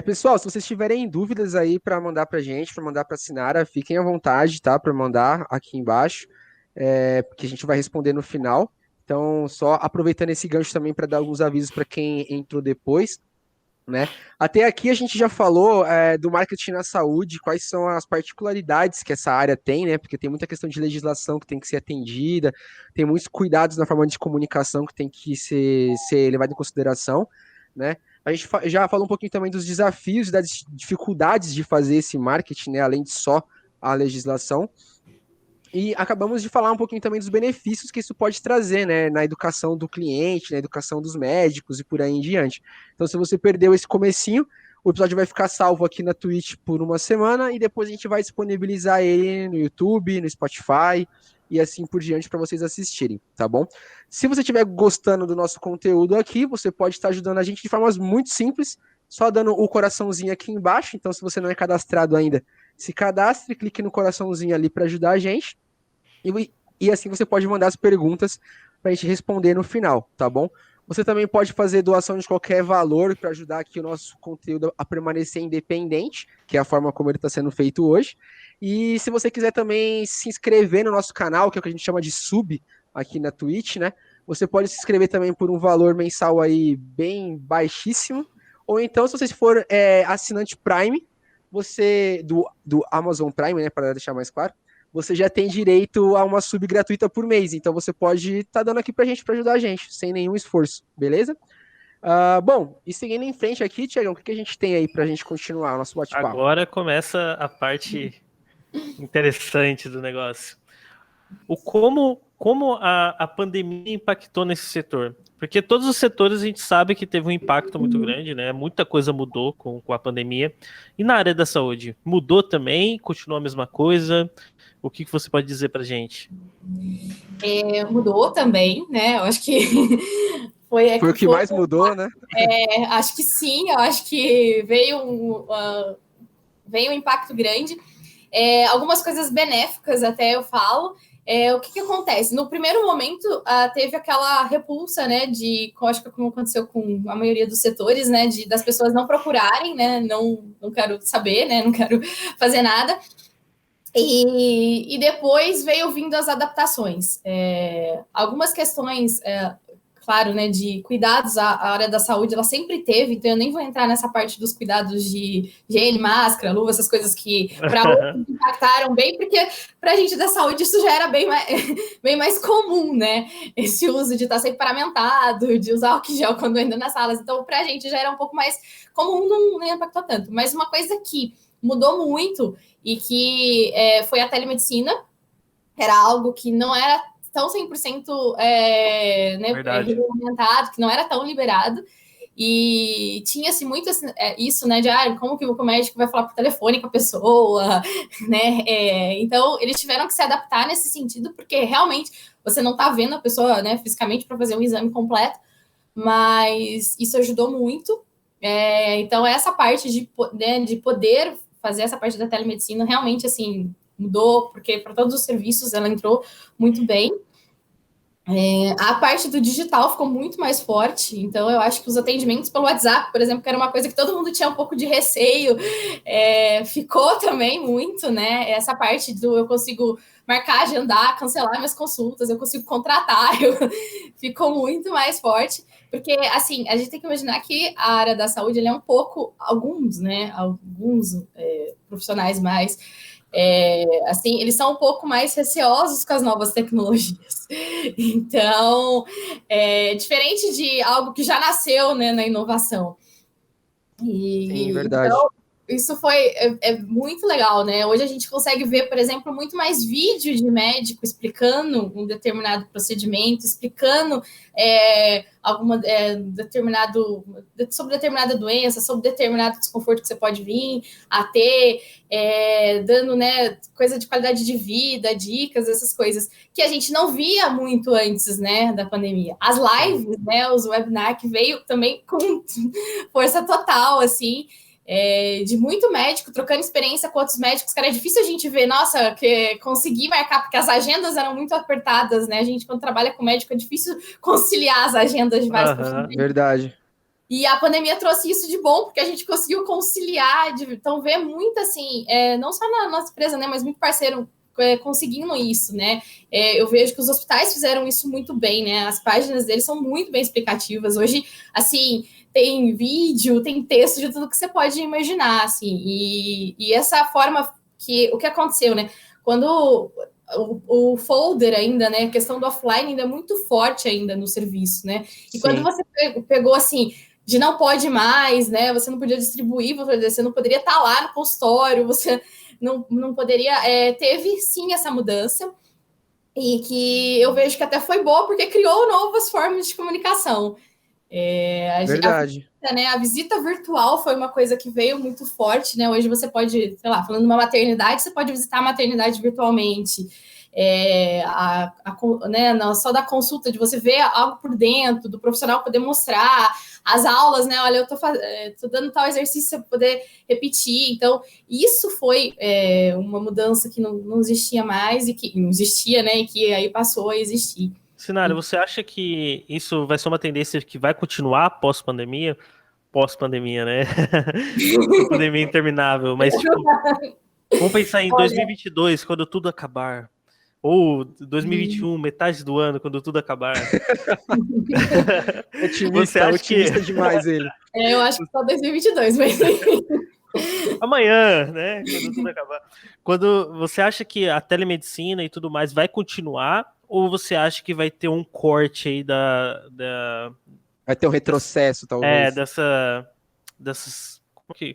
Speaker 2: Pessoal, se vocês tiverem dúvidas aí para mandar pra gente, para mandar pra Sinara, fiquem à vontade, tá? Para mandar aqui embaixo, porque a gente vai responder no final. Então, só aproveitando esse gancho também para dar alguns avisos para quem entrou depois, né? Até aqui a gente já falou do marketing na saúde, quais são as particularidades que essa área tem, né? Porque tem muita questão de legislação que tem que ser atendida, tem muitos cuidados na forma de comunicação que tem que ser levado em consideração, né? A gente já falou um pouquinho também dos desafios e das dificuldades de fazer esse marketing, né? Além de só a legislação. E acabamos de falar um pouquinho também dos benefícios que isso pode trazer, né, na educação do cliente, na educação dos médicos e por aí em diante. Então, se você perdeu esse comecinho, o episódio vai ficar salvo aqui na Twitch por uma semana e depois a gente vai disponibilizar ele no YouTube, no Spotify e assim por diante para vocês assistirem, tá bom? Se você estiver gostando do nosso conteúdo aqui, você pode estar ajudando a gente de formas muito simples, só dando o coraçãozinho aqui embaixo. Então, se você não é cadastrado ainda, se cadastre, clique no coraçãozinho ali para ajudar a gente. E assim você pode mandar as perguntas para a gente responder no final, tá bom? Você também pode fazer doação de qualquer valor para ajudar aqui o nosso conteúdo a permanecer independente, que é a forma como ele está sendo feito hoje. E se você quiser também se inscrever no nosso canal, que é o que a gente chama de sub aqui na Twitch, né? Você pode se inscrever também por um valor mensal aí bem baixíssimo. Ou então, se você for assinante Prime, você do Amazon Prime, né, para deixar mais claro, você já tem direito a uma sub gratuita por mês. Então você pode estar dando aqui pra gente, para ajudar a gente, sem nenhum esforço, beleza? Bom, e seguindo em frente aqui, Tiagão, o que a gente tem aí pra gente continuar o nosso bate-papo?
Speaker 1: Agora começa a parte interessante do negócio. Como a pandemia impactou nesse setor? Porque todos os setores a gente sabe que teve um impacto muito grande, né? Muita coisa mudou com a pandemia. E na área da saúde, mudou também? Continuou a mesma coisa? O que você pode dizer pra gente?
Speaker 3: Mudou também, né? Eu acho que
Speaker 2: foi o que mais mudou, né?
Speaker 3: Acho que sim, eu acho que veio um impacto grande. Algumas coisas benéficas, até eu falo. O que acontece? No primeiro momento, teve aquela repulsa, né, acho que como aconteceu com a maioria dos setores, né, das pessoas não procurarem, né, não quero saber, né, não quero fazer nada. E depois veio vindo as adaptações. Algumas questões, claro, né, de cuidados, a área da saúde, ela sempre teve, então eu nem vou entrar nessa parte dos cuidados de higiene, máscara, luva, essas coisas que para outros impactaram bem, porque para a gente da saúde isso já era bem mais comum, né? Esse uso de estar sempre paramentado, de usar álcool gel quando ainda nas salas, então para a gente já era um pouco mais comum, não impactou tanto. Mas uma coisa que mudou muito e que foi a telemedicina, era algo que não era tão 100% regulamentado, que não era tão liberado, e tinha-se muito isso, né, de como que o médico vai falar por telefone com a pessoa, né, então eles tiveram que se adaptar nesse sentido, porque realmente você não está vendo a pessoa, né, fisicamente para fazer um exame completo, mas isso ajudou muito. Então essa parte de poder fazer essa parte da telemedicina realmente, assim, mudou, porque para todos os serviços ela entrou muito bem. A parte do digital ficou muito mais forte, então eu acho que os atendimentos pelo WhatsApp, por exemplo, que era uma coisa que todo mundo tinha um pouco de receio, ficou também muito, né? Essa parte do eu consigo marcar, agendar, cancelar minhas consultas, eu consigo contratar, ficou muito mais forte, porque, assim, a gente tem que imaginar que a área da saúde, ele é um pouco, alguns profissionais mais... assim, eles são um pouco mais receosos com as novas tecnologias. Então, diferente de algo que já nasceu, né, na inovação.
Speaker 2: Sim, verdade.
Speaker 3: Então, isso foi muito legal, né? Hoje a gente consegue ver, por exemplo, muito mais vídeo de médico explicando um determinado procedimento, explicando sobre determinada doença, sobre determinado desconforto que você pode vir a ter, dando, né, coisa de qualidade de vida, dicas, essas coisas que a gente não via muito antes, né, da pandemia. As lives, né, os webinars que veio também com força total, assim, de muito médico, trocando experiência com outros médicos, que era difícil a gente ver, nossa, que conseguir marcar, porque as agendas eram muito apertadas, né? A gente, quando trabalha com médico, é difícil conciliar as agendas de vários profissionais.
Speaker 2: Verdade.
Speaker 3: E a pandemia trouxe isso de bom, porque a gente conseguiu conciliar, então ver muito, assim, não só na nossa empresa, né, mas muito parceiro conseguindo isso, né? Eu vejo que os hospitais fizeram isso muito bem, né? As páginas deles são muito bem explicativas. Hoje, assim, tem vídeo, tem texto de tudo que você pode imaginar, assim. E essa forma o que aconteceu, né? Quando o folder ainda, né? A questão do offline ainda é muito forte ainda no serviço, né? E
Speaker 2: Sim.
Speaker 3: quando você pegou, assim, de não pode mais, né? Você não podia distribuir, você não poderia estar lá no consultório, você não poderia. Teve sim essa mudança, e que eu vejo que até foi boa, porque criou novas formas de comunicação.
Speaker 2: Verdade.
Speaker 3: A visita virtual foi uma coisa que veio muito forte, né? Hoje você pode, sei lá, falando de uma maternidade, você pode visitar a maternidade virtualmente. Só da consulta, de você ver algo por dentro, do profissional poder mostrar as aulas, né? Olha, eu tô dando tal exercício para poder repetir. Então, isso foi uma mudança que não existia mais, e que não existia, né? E que aí passou a existir.
Speaker 1: Sinara, você acha que isso vai ser uma tendência que vai continuar pós-pandemia? Pós-pandemia, né? Pandemia interminável, mas tipo, vamos pensar em 2022, quando tudo acabar. Ou 2021, metade do ano, quando tudo acabar.
Speaker 2: Otimista demais ele.
Speaker 3: Eu acho que só 2022, mas...
Speaker 1: Amanhã, né? Quando tudo acabar. Quando você acha que a telemedicina e tudo mais vai continuar, ou você acha que vai ter um corte aí
Speaker 2: Vai ter um retrocesso, talvez.
Speaker 1: Dessas...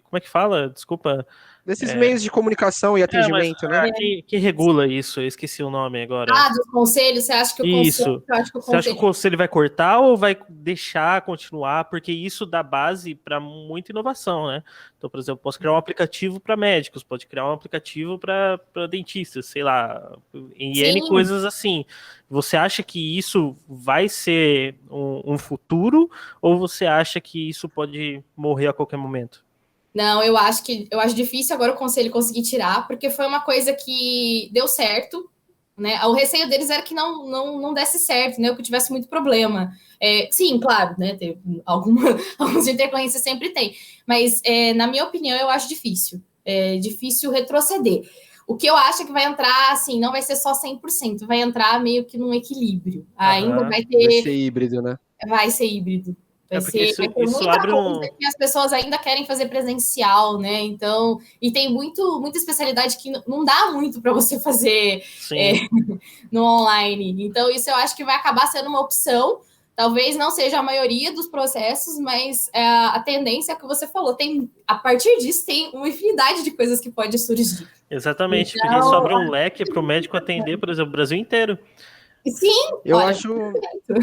Speaker 1: Como é que fala? Desculpa.
Speaker 2: Desses meios de comunicação e atendimento, né?
Speaker 1: Que regula isso? Eu esqueci o nome agora.
Speaker 3: Dos conselhos? Você acha que o
Speaker 1: isso. Você acha que o conselho vai cortar ou vai deixar continuar? Porque isso dá base para muita inovação, né? Então, por exemplo, posso criar um aplicativo para médicos, pode criar um aplicativo para dentistas, sei lá, em N coisas assim. Você acha que isso vai ser um futuro, ou você acha que isso pode morrer a qualquer momento?
Speaker 3: Não, eu acho difícil agora o conselho conseguir tirar, porque foi uma coisa que deu certo, né? O receio deles era que não desse certo, né? Que tivesse muito problema. Sim, claro, né? Tem algumas intercorrências sempre tem, mas na minha opinião eu acho difícil. É difícil retroceder. O que eu acho é que vai entrar, assim, não vai ser só 100%, vai entrar meio que num equilíbrio. Ainda vai ter...
Speaker 2: Vai ser híbrido, né?
Speaker 3: Vai ser híbrido.
Speaker 1: Isso abre
Speaker 3: que as pessoas ainda querem fazer presencial, né? Então, e tem muita especialidade que não dá muito para você fazer no online. Então, isso eu acho que vai acabar sendo uma opção. Talvez não seja a maioria dos processos, mas a tendência é que você falou. A partir disso, tem uma infinidade de coisas que pode surgir.
Speaker 1: Exatamente, porque isso abre um leque para o médico atender, por exemplo, o Brasil inteiro.
Speaker 3: Sim,
Speaker 2: eu acho.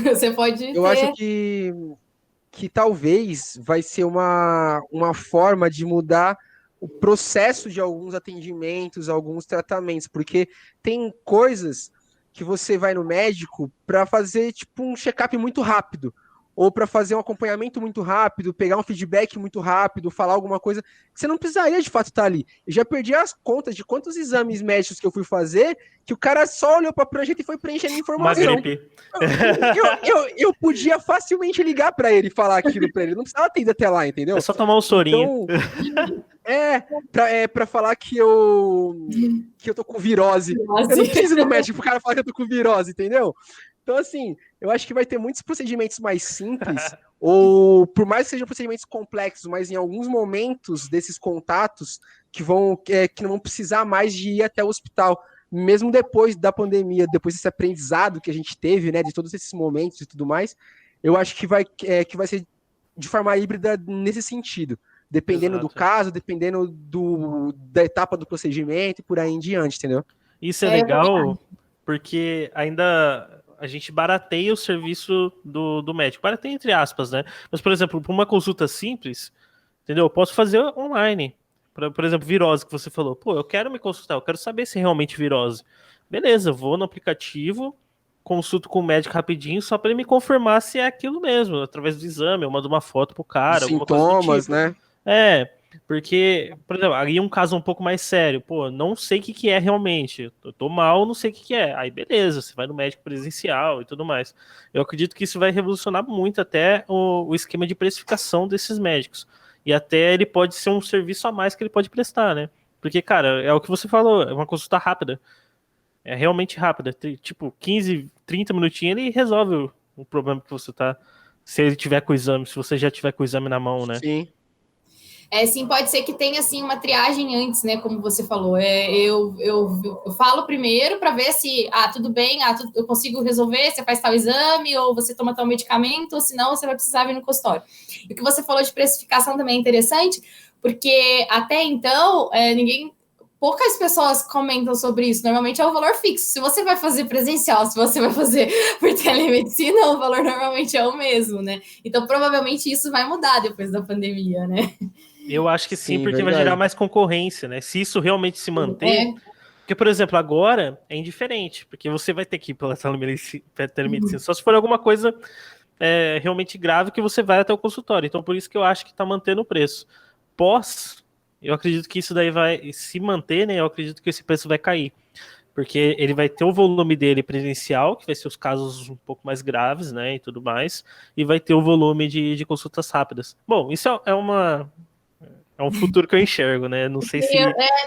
Speaker 3: Você pode.
Speaker 2: Eu acho que talvez vai ser uma forma de mudar o processo de alguns atendimentos, alguns tratamentos, porque tem coisas que você vai no médico para fazer tipo um check-up muito rápido, ou para fazer um acompanhamento muito rápido, pegar um feedback muito rápido, falar alguma coisa, que você não precisaria de fato estar ali. Eu já perdi as contas de quantos exames médicos que eu fui fazer, que o cara só olhou para a prancheta e foi preenchendo informação.
Speaker 1: Uma gripe.
Speaker 2: Eu podia facilmente ligar para ele e falar aquilo para ele, não precisava ter ido até lá, entendeu?
Speaker 1: É só tomar um sorinho.
Speaker 2: Então, para falar que eu tô com virose. Eu não preciso ir no médico pro cara falar que eu tô com virose, entendeu? Então, assim, eu acho que vai ter muitos procedimentos mais simples, ou por mais que sejam procedimentos complexos, mas em alguns momentos desses contatos que não vão precisar mais de ir até o hospital, mesmo depois da pandemia, depois desse aprendizado que a gente teve, né, de todos esses momentos e tudo mais, eu acho que vai ser de forma híbrida nesse sentido. dependendo do
Speaker 1: Exato.
Speaker 2: caso, dependendo da etapa do procedimento e por aí em diante, entendeu?
Speaker 1: Isso é legal porque ainda a gente barateia o serviço do médico. Barateia entre aspas, né? Mas, por exemplo, para uma consulta simples, entendeu? Eu posso fazer online. Por exemplo, virose que você falou. Pô, eu quero me consultar, eu quero saber se é realmente virose. Beleza, vou no aplicativo, consulto com o médico rapidinho, só para ele me confirmar se é aquilo mesmo, através do exame, eu mando uma foto pro
Speaker 2: Os
Speaker 1: cara, alguma coisa do
Speaker 2: sintomas,
Speaker 1: tipo.
Speaker 2: né?
Speaker 1: É, porque, por exemplo, aí um caso um pouco mais sério, pô, não sei o que que é realmente, eu tô mal, não sei o que que é. Aí beleza, você vai no médico presencial e tudo mais. Eu acredito que isso vai revolucionar muito até o esquema de precificação desses médicos. E até ele pode ser um serviço a mais que ele pode prestar, né? Porque, cara, é o que você falou, é uma consulta rápida. É realmente rápida. Tipo, 15, 30 minutinhos ele resolve o problema que você tá. Se ele tiver com o exame, se você já tiver com o exame na mão, né?
Speaker 2: Sim.
Speaker 3: Sim, pode ser que tenha assim uma triagem antes, né? Como você falou. Eu falo primeiro para ver se tudo bem, eu consigo resolver, você faz tal exame, ou você toma tal medicamento, ou senão você vai precisar vir no consultório. E o que você falou de precificação também é interessante, porque até então poucas pessoas comentam sobre isso. Normalmente é o valor fixo. Se você vai fazer presencial, se você vai fazer por telemedicina, o valor normalmente é o mesmo, né? Então, provavelmente isso vai mudar depois da pandemia, né?
Speaker 1: Eu acho que sim,
Speaker 2: Sim,
Speaker 1: porque vai gerar
Speaker 2: verdade.
Speaker 1: mais concorrência, né? Se isso realmente se manter. Porque, por exemplo, agora é indiferente, porque você vai ter que ir pela telemedicina, só se for alguma coisa realmente grave que você vai até o consultório. Então, por isso que eu acho que está mantendo o preço. Pós, eu acredito que isso daí vai se manter, né? Eu acredito que esse preço vai cair. Porque ele vai ter o volume dele presencial, que vai ser os casos um pouco mais graves, né? E tudo mais. E vai ter o volume de consultas rápidas. Bom, isso é um futuro que eu enxergo, né? Não sei se.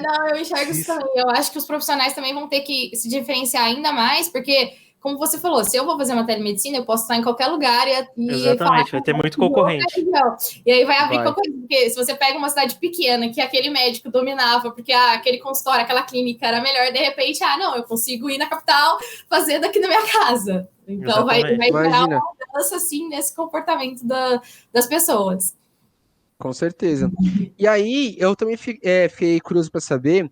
Speaker 3: Não, eu enxergo
Speaker 1: se
Speaker 3: isso também. Eu acho que os profissionais também vão ter que se diferenciar ainda mais, porque, como você falou, se eu vou fazer uma telemedicina, eu posso estar em qualquer lugar e falar
Speaker 1: Exatamente, vai ter muito
Speaker 3: de outra
Speaker 1: concorrente.
Speaker 3: região. E aí vai abrir
Speaker 2: Vai.
Speaker 3: concorrência, porque se você pega uma cidade pequena que aquele médico dominava, porque aquele consultório, aquela clínica era melhor, de repente, não, eu consigo ir na capital fazer daqui na minha casa. Então vai
Speaker 1: Exatamente.
Speaker 3: gerar
Speaker 2: Imagina,
Speaker 3: uma mudança assim nesse comportamento das pessoas.
Speaker 2: com certeza. E aí, eu também fiquei curioso para saber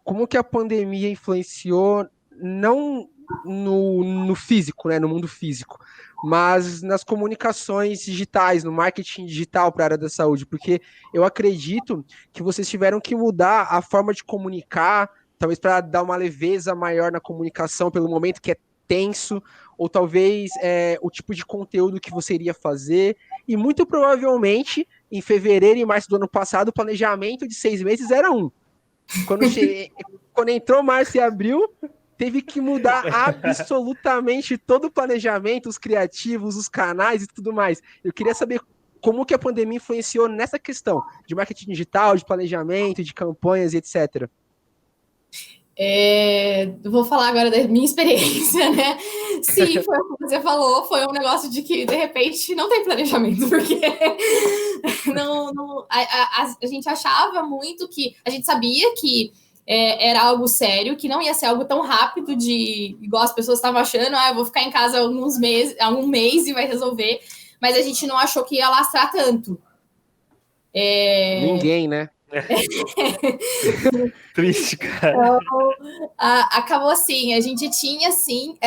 Speaker 2: como que a pandemia influenciou, não no físico, né, no mundo físico, mas nas comunicações digitais, no marketing digital para a área da saúde, porque eu acredito que vocês tiveram que mudar a forma de comunicar, talvez para dar uma leveza maior na comunicação pelo momento que é tenso, ou talvez o tipo de conteúdo que você iria fazer, e muito provavelmente em fevereiro e março do ano passado, o planejamento de 6 meses era um. Quando, quando entrou março e abril, teve que mudar absolutamente todo o planejamento, os criativos, os canais e tudo mais. Eu queria saber como que a pandemia influenciou nessa questão de marketing digital, de planejamento, de campanhas e etc.
Speaker 3: Vou falar agora da minha experiência, né? Sim, foi o que você falou, foi um negócio de que, de repente, não tem planejamento, porque a gente achava muito que, a gente sabia que era algo sério, que não ia ser algo tão rápido igual as pessoas estavam achando, eu vou ficar em casa alguns meses, um mês e vai resolver, mas a gente não achou que ia lastrar tanto.
Speaker 2: Ninguém, né?
Speaker 1: Triste, cara.
Speaker 3: Então, acabou assim, a gente tinha assim,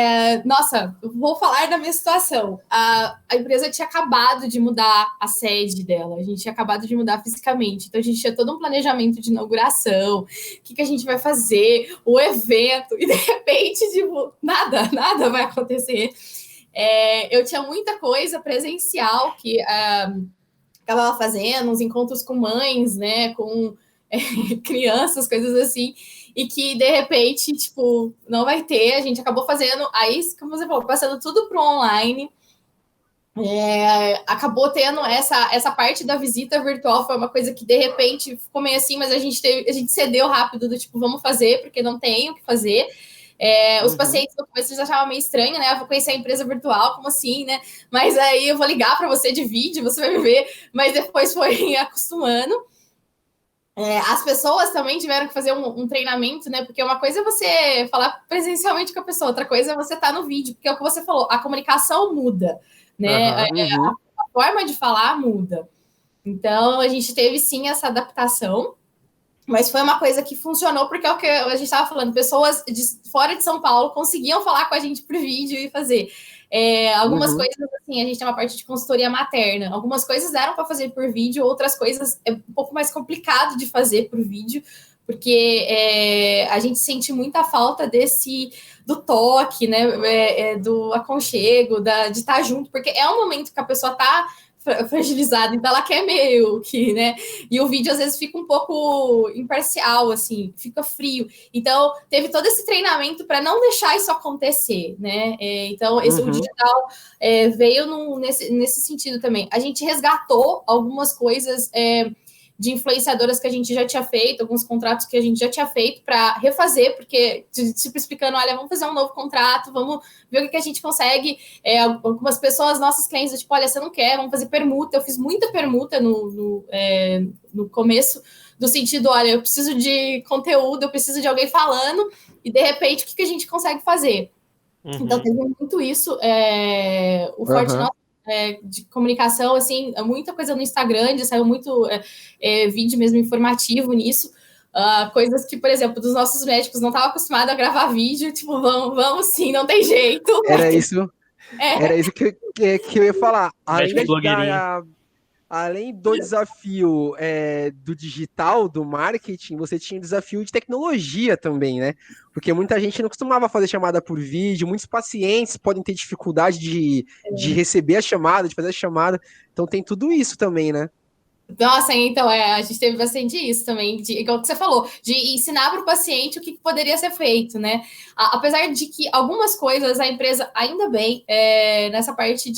Speaker 3: nossa, vou falar da minha situação. A empresa tinha acabado de mudar a sede dela, a gente tinha acabado de mudar fisicamente, então a gente tinha todo um planejamento de inauguração, o que a gente vai fazer, o evento, e de repente, tipo, nada vai acontecer. Eu tinha muita coisa presencial que acabava fazendo, uns encontros com mães, né, com crianças, coisas assim, e que de repente, tipo, não vai ter, a gente acabou fazendo, aí, como você falou, passando tudo para o online, acabou tendo essa parte da visita virtual, foi uma coisa que de repente ficou meio assim, mas a gente cedeu rápido, do tipo, vamos fazer, porque não tem o que fazer. Os pacientes no começo eles achavam meio estranho, né? Eu vou conhecer a empresa virtual, como assim, né? Mas aí eu vou ligar para você de vídeo, você vai me ver, mas depois foi acostumando. As pessoas também tiveram que fazer um treinamento, né? Porque uma coisa é você falar presencialmente com a pessoa, outra coisa é você estar no vídeo, porque é o que você falou, a comunicação muda, né? A forma de falar muda. Então, a gente teve, sim, essa adaptação, mas foi uma coisa que funcionou, porque é o que a gente estava falando, pessoas fora de São Paulo conseguiam falar com a gente por vídeo e fazer. Algumas coisas, assim, a gente tem uma parte de consultoria materna, algumas coisas eram para fazer por vídeo, outras coisas é um pouco mais complicado de fazer por vídeo, porque a gente sente muita falta do toque, né, do aconchego, de estar junto, porque é um momento que a pessoa está fragilizada, então ela quer meio que, né? E o vídeo às vezes fica um pouco imparcial, assim, fica frio. Então, teve todo esse treinamento para não deixar isso acontecer, né? Então, o digital veio nesse sentido também. A gente resgatou algumas coisas de influenciadoras que a gente já tinha feito, alguns contratos que a gente já tinha feito para refazer, porque, tipo, explicando, olha, vamos fazer um novo contrato, vamos ver o que a gente consegue. Algumas pessoas, nossos clientes, tipo, olha, você não quer, vamos fazer permuta. Eu fiz muita permuta no começo, do sentido, olha, eu preciso de conteúdo, eu preciso de alguém falando, e de repente, o que a gente consegue fazer? Então, teve muito isso. O Forte Nosso de comunicação, assim, muita coisa no Instagram, saiu muito vídeo mesmo informativo nisso, coisas que, por exemplo, dos nossos médicos não estavam acostumados a gravar vídeo, tipo, vamos sim, não tem jeito.
Speaker 2: Era isso que eu ia falar. Além do desafio do digital, do marketing, você tinha desafio de tecnologia também, né? Porque muita gente não costumava fazer chamada por vídeo, muitos pacientes podem ter dificuldade de receber a chamada, de fazer a chamada. Então tem tudo isso também, né?
Speaker 3: Nossa, então, a gente teve bastante isso também, igual que você falou, de ensinar para o paciente o que poderia ser feito, né? Apesar de que algumas coisas a empresa, ainda bem, nessa parte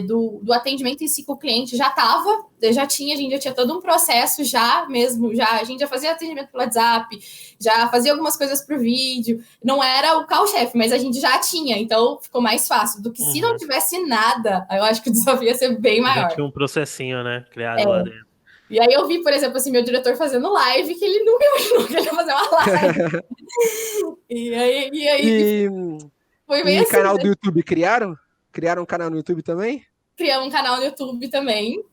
Speaker 3: do atendimento em si com o cliente já a gente já tinha todo um processo a gente já fazia atendimento pelo WhatsApp, já fazia algumas coisas por vídeo, não era o carro-chefe, mas a gente já tinha, então ficou mais fácil do que se não tivesse nada. Eu acho que o desafio ia ser bem maior.
Speaker 1: Já tinha um processinho, né, criado lá dentro.
Speaker 3: E aí eu vi, por exemplo, assim, meu diretor fazendo live, que ele nunca imaginou que ele ia fazer uma live. e aí foi bem assim,
Speaker 2: canal do YouTube criaram? Criaram um canal no YouTube também?
Speaker 3: Criamos um canal no YouTube também,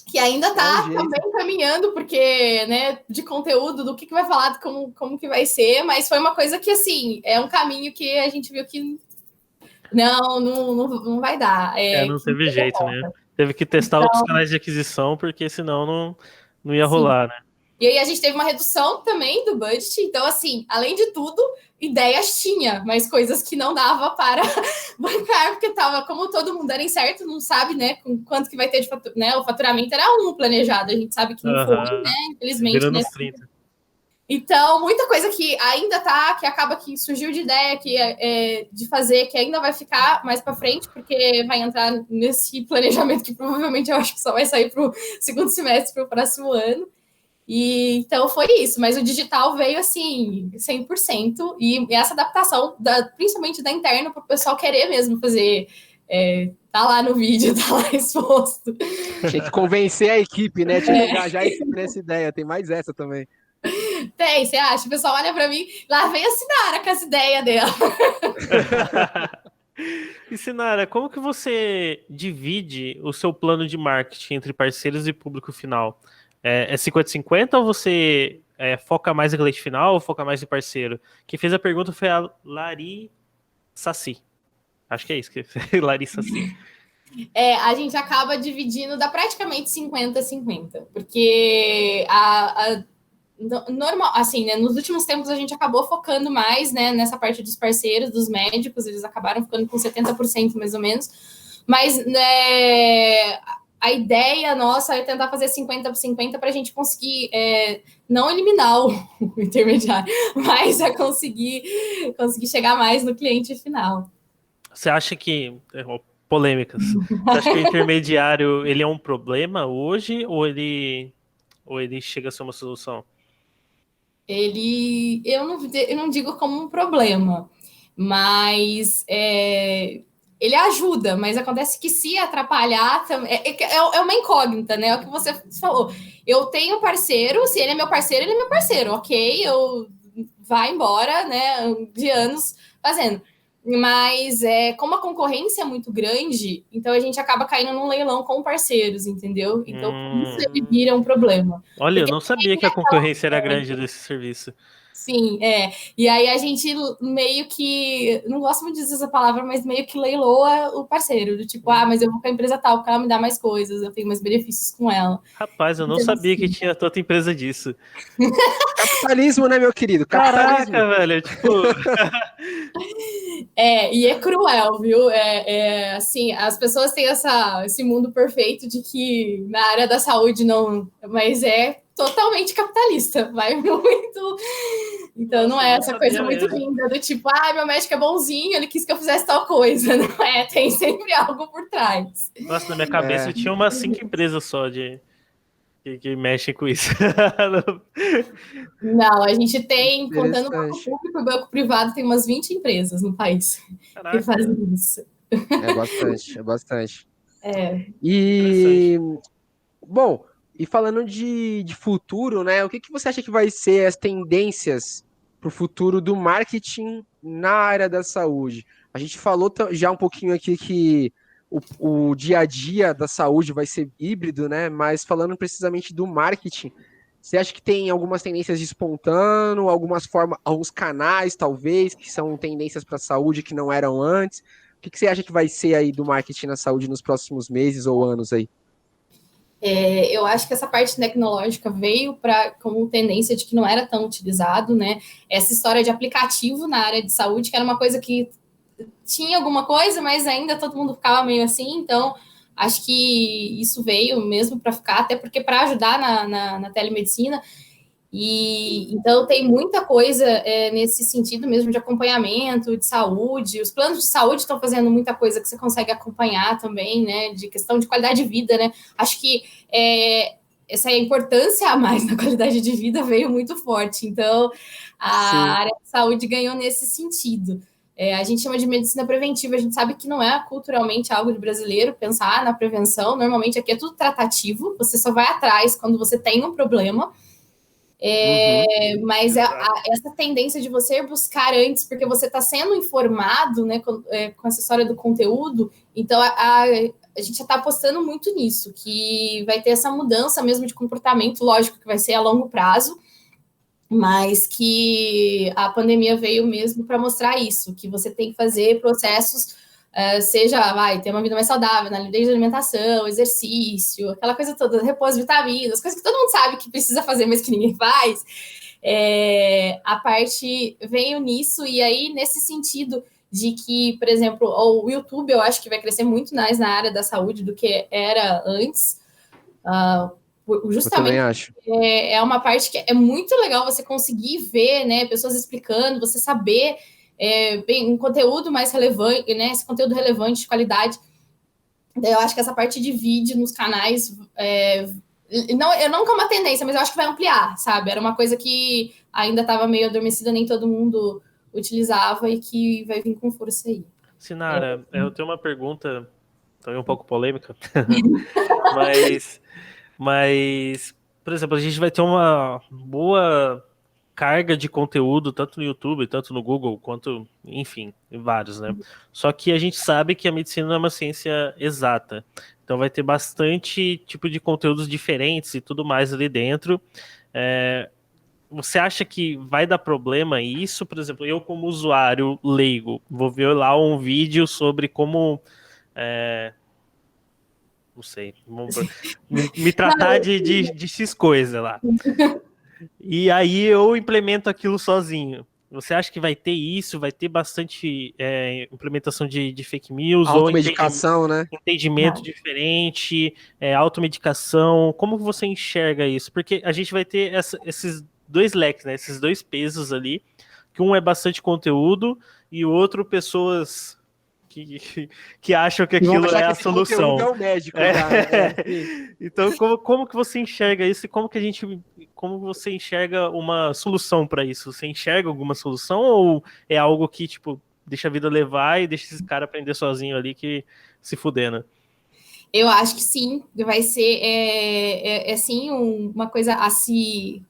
Speaker 3: que ainda está também caminhando, porque, né, de conteúdo, do que vai falar, como que vai ser, mas foi uma coisa que, assim, é um caminho que a gente viu que não vai dar.
Speaker 1: Não teve jeito, né? Teve que testar outros canais de aquisição, porque senão não ia rolar, né?
Speaker 3: E aí a gente teve uma redução também do budget, então, assim, além de tudo, ideias tinha, mas coisas que não dava para bancar, porque como todo mundo era incerto, não sabe, né, com quanto que vai ter de né, o faturamento era planejado, a gente sabe que não foi, né, infelizmente.
Speaker 1: Né? 30.
Speaker 3: Então, muita coisa que ainda que acaba que surgiu de ideia de fazer, que ainda vai ficar mais para frente, porque vai entrar nesse planejamento que provavelmente eu acho que só vai sair para o segundo semestre, para o próximo ano. E então foi isso, mas o digital veio assim 100%, e essa adaptação principalmente da interna para o pessoal querer mesmo fazer, tá lá no vídeo, tá lá exposto.
Speaker 2: Tinha que convencer a equipe, né? Tinha que engajar a equipe nessa ideia, tem mais essa também.
Speaker 3: Tem, você acha? O pessoal olha para mim, lá vem a Sinara com as ideias dela.
Speaker 1: E Sinara, como que você divide o seu plano de marketing entre parceiros e público final? É 50-50 ou você foca mais em cliente final ou foca mais em parceiro? Quem fez a pergunta foi a Lari Saci. Acho que é isso, Lari Saci.
Speaker 3: A gente acaba dividindo, dá praticamente 50-50, porque normal, assim, né, nos últimos tempos a gente acabou focando mais, né, nessa parte dos parceiros, dos médicos, eles acabaram ficando com 70% mais ou menos, mas, né, a ideia nossa é tentar fazer 50-50 para a gente conseguir não eliminar o intermediário, mas conseguir chegar mais no cliente final.
Speaker 1: Você acha que... polêmicas. Você acha que o intermediário ele é um problema hoje ou ele chega a ser uma solução?
Speaker 3: Eu não digo como um problema, mas ele ajuda, mas acontece que se atrapalhar é uma incógnita, né? É o que você falou. Eu tenho parceiro, se ele é meu parceiro, ele é meu parceiro, ok? Eu vai embora, né? De anos fazendo. Mas como a concorrência é muito grande, então a gente acaba caindo num leilão com parceiros, entendeu? Então, por isso ele vira um problema.
Speaker 1: Olha, eu
Speaker 3: Porque
Speaker 1: não sabia que a concorrência era grande desse serviço.
Speaker 3: sim, E aí a gente meio que, não gosto muito de dizer essa palavra, mas meio que leiloa o parceiro, do tipo, mas eu vou com a empresa tal, porque ela me dá mais coisas, eu tenho mais benefícios com ela.
Speaker 1: Rapaz, eu não
Speaker 3: Então,
Speaker 1: sabia
Speaker 3: assim,
Speaker 1: que tinha tanta empresa disso.
Speaker 2: Capitalismo, né, meu querido? Capitalismo.
Speaker 1: Caraca, velho, tipo...
Speaker 3: E é cruel, viu? Assim, as pessoas têm esse mundo perfeito de que na área da saúde não, mas é totalmente capitalista, vai muito. Então não é essa coisa muito linda do tipo, meu médico é bonzinho, ele quis que eu fizesse tal coisa, não é? Tem sempre algo por trás.
Speaker 1: Nossa, na minha cabeça eu tinha umas 5 empresas só que mexem com isso.
Speaker 3: Não, a gente tem, contando o banco público e o banco privado, tem umas 20 empresas no país que fazem isso.
Speaker 2: É bastante.
Speaker 3: E,
Speaker 2: bom, e falando de futuro, né? O que você acha que vai ser as tendências para o futuro do marketing na área da saúde? A gente falou já um pouquinho aqui que o dia a dia da saúde vai ser híbrido, né? Mas falando precisamente do marketing, você acha que tem algumas tendências despontando, alguns canais, talvez, que são tendências para a saúde que não eram antes? O que você acha que vai ser aí do marketing na saúde nos próximos meses ou anos aí?
Speaker 3: Eu acho que essa parte tecnológica veio como tendência de que não era tão utilizado, né? Essa história de aplicativo na área de saúde, que era uma coisa que tinha alguma coisa, mas ainda todo mundo ficava meio assim, então acho que isso veio mesmo para ficar, até porque para ajudar na telemedicina. E então tem muita coisa nesse sentido mesmo de acompanhamento, de saúde. Os planos de saúde estão fazendo muita coisa que você consegue acompanhar também, né? De questão de qualidade de vida, né? Acho que essa importância a mais na qualidade de vida veio muito forte. Então, a área de saúde ganhou nesse sentido. A gente chama de medicina preventiva, a gente sabe que não é culturalmente algo de brasileiro pensar na prevenção. Normalmente aqui é tudo tratativo, você só vai atrás quando você tem um problema. Mas essa tendência de você buscar antes, porque você está sendo informado, né, com essa história do conteúdo, então a gente já está apostando muito nisso, que vai ter essa mudança mesmo de comportamento, lógico que vai ser a longo prazo, mas que a pandemia veio mesmo para mostrar isso, que você tem que fazer processos, ter uma vida mais saudável, desde alimentação, exercício, aquela coisa toda, repouso de vitaminas, coisas que todo mundo sabe que precisa fazer, mas que ninguém faz. A parte veio nisso, e aí, nesse sentido de que, por exemplo, o YouTube, eu acho que vai crescer muito mais na área da saúde do que era antes, justamente
Speaker 2: eu também acho.
Speaker 3: É uma parte que é muito legal você conseguir ver, né, pessoas explicando, você saber um conteúdo mais relevante, né, esse conteúdo relevante de qualidade. Eu acho que essa parte de vídeo nos canais não como uma tendência, mas eu acho que vai ampliar, sabe? Era uma coisa que ainda estava meio adormecida, nem todo mundo utilizava e que vai vir com força aí.
Speaker 1: Sinara, eu tenho uma pergunta também um pouco polêmica, mas, por exemplo, a gente vai ter uma boa carga de conteúdo, tanto no YouTube, tanto no Google, quanto, enfim, vários, né? Só que a gente sabe que a medicina não é uma ciência exata. Então vai ter bastante tipo de conteúdos diferentes e tudo mais ali dentro. Você acha que vai dar problema isso? Por exemplo, eu como usuário leigo, vou ver lá um vídeo sobre como... não sei, me tratar de X coisa lá. E aí eu implemento aquilo sozinho. Você acha que vai ter isso? Vai ter bastante implementação de fake news?
Speaker 2: Automedicação, né?
Speaker 1: Entendimento diferente, automedicação. Como você enxerga isso? Porque a gente vai ter esses dois leques, né? Esses dois pesos ali, que um é bastante conteúdo e o outro pessoas que acham que aquilo é a solução.
Speaker 2: É o médico, já, né?
Speaker 1: Então, como que você enxerga isso e como você enxerga uma solução para isso? Você enxerga alguma solução ou é algo que, tipo, deixa a vida levar e deixa esse cara aprender sozinho ali que se fudendo?
Speaker 3: Eu acho que sim, vai ser sim uma coisa a se...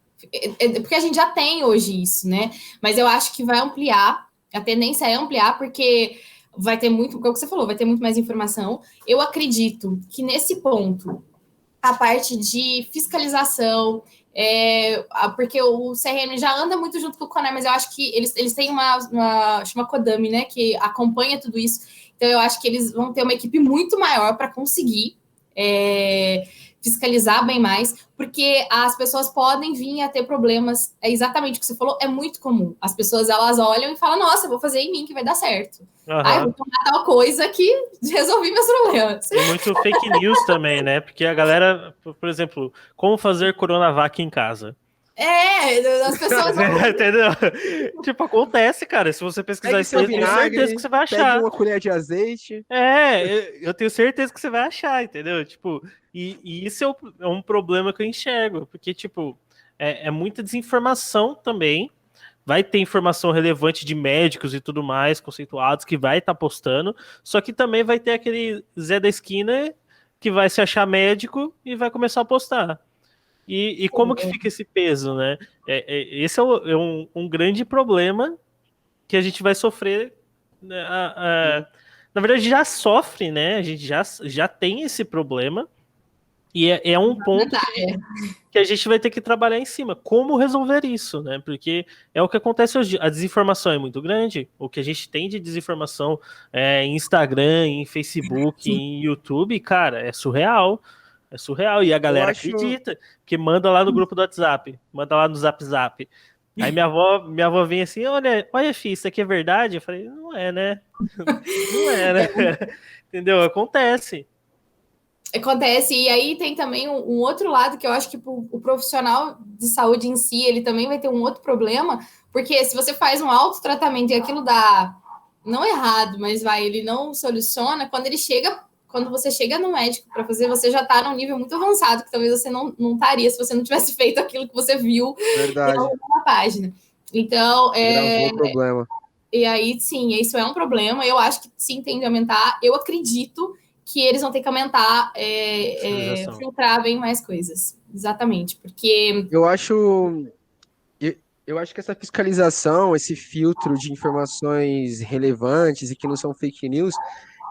Speaker 3: porque a gente já tem hoje isso, né? Mas eu acho que vai ampliar. A tendência é ampliar, porque vai ter muito, como você falou, vai ter muito mais informação. Eu acredito que nesse ponto, a parte de fiscalização, porque o CRM já anda muito junto com o Conab, mas eu acho que eles têm chama Codami, né, que acompanha tudo isso. Então, eu acho que eles vão ter uma equipe muito maior para conseguir fiscalizar bem mais, porque as pessoas podem vir a ter problemas. É exatamente o que você falou, é muito comum. As pessoas, elas olham e falam, nossa, eu vou fazer em mim que vai dar certo. Eu vou tomar tal coisa que resolvi meus problemas.
Speaker 1: Tem muito fake news também, né? Porque a galera, por exemplo, como fazer Coronavac em casa?
Speaker 3: As pessoas...
Speaker 1: Entendeu? Tipo, acontece, cara. Se você pesquisar isso, eu tenho certeza que você vai achar.
Speaker 2: Pega uma colher de azeite.
Speaker 1: Eu tenho certeza que você vai achar, entendeu? Tipo, e isso é um problema que eu enxergo. Porque, tipo, é muita desinformação também. Vai ter informação relevante de médicos e tudo mais, conceituados, que vai estar postando. Só que também vai ter aquele Zé da esquina que vai se achar médico e vai começar a postar. E como que fica esse peso, né? Esse é um grande problema que a gente vai sofrer. Né? Na verdade, já sofre, né? A gente já tem esse problema. E é um ponto que a gente vai ter que trabalhar em cima. Como resolver isso, né? Porque é o que acontece hoje. A desinformação é muito grande. O que a gente tem de desinformação em Instagram, em Facebook, em YouTube, cara, é surreal. É surreal. E a galera acredita, que manda lá no grupo do WhatsApp, manda lá no Zap Zap. Aí minha avó vem assim, olha, filho, isso aqui é verdade? Eu falei, não é, né? Não é, né? Entendeu? Acontece.
Speaker 3: E aí tem também um outro lado que eu acho que o profissional de saúde em si, ele também vai ter um outro problema, porque se você faz um autotratamento e aquilo dá, não errado, mas ele não soluciona, quando você chega no médico para fazer, você já está num nível muito avançado, que talvez você não estaria se você não tivesse feito aquilo que você viu na página. Então,
Speaker 2: um problema.
Speaker 3: E aí, sim, isso é um problema. Eu acho que sim, tem de aumentar. Eu acredito que eles vão ter que aumentar, filtrar bem mais coisas. Exatamente, porque...
Speaker 2: Eu acho que essa fiscalização, esse filtro de informações relevantes e que não são fake news,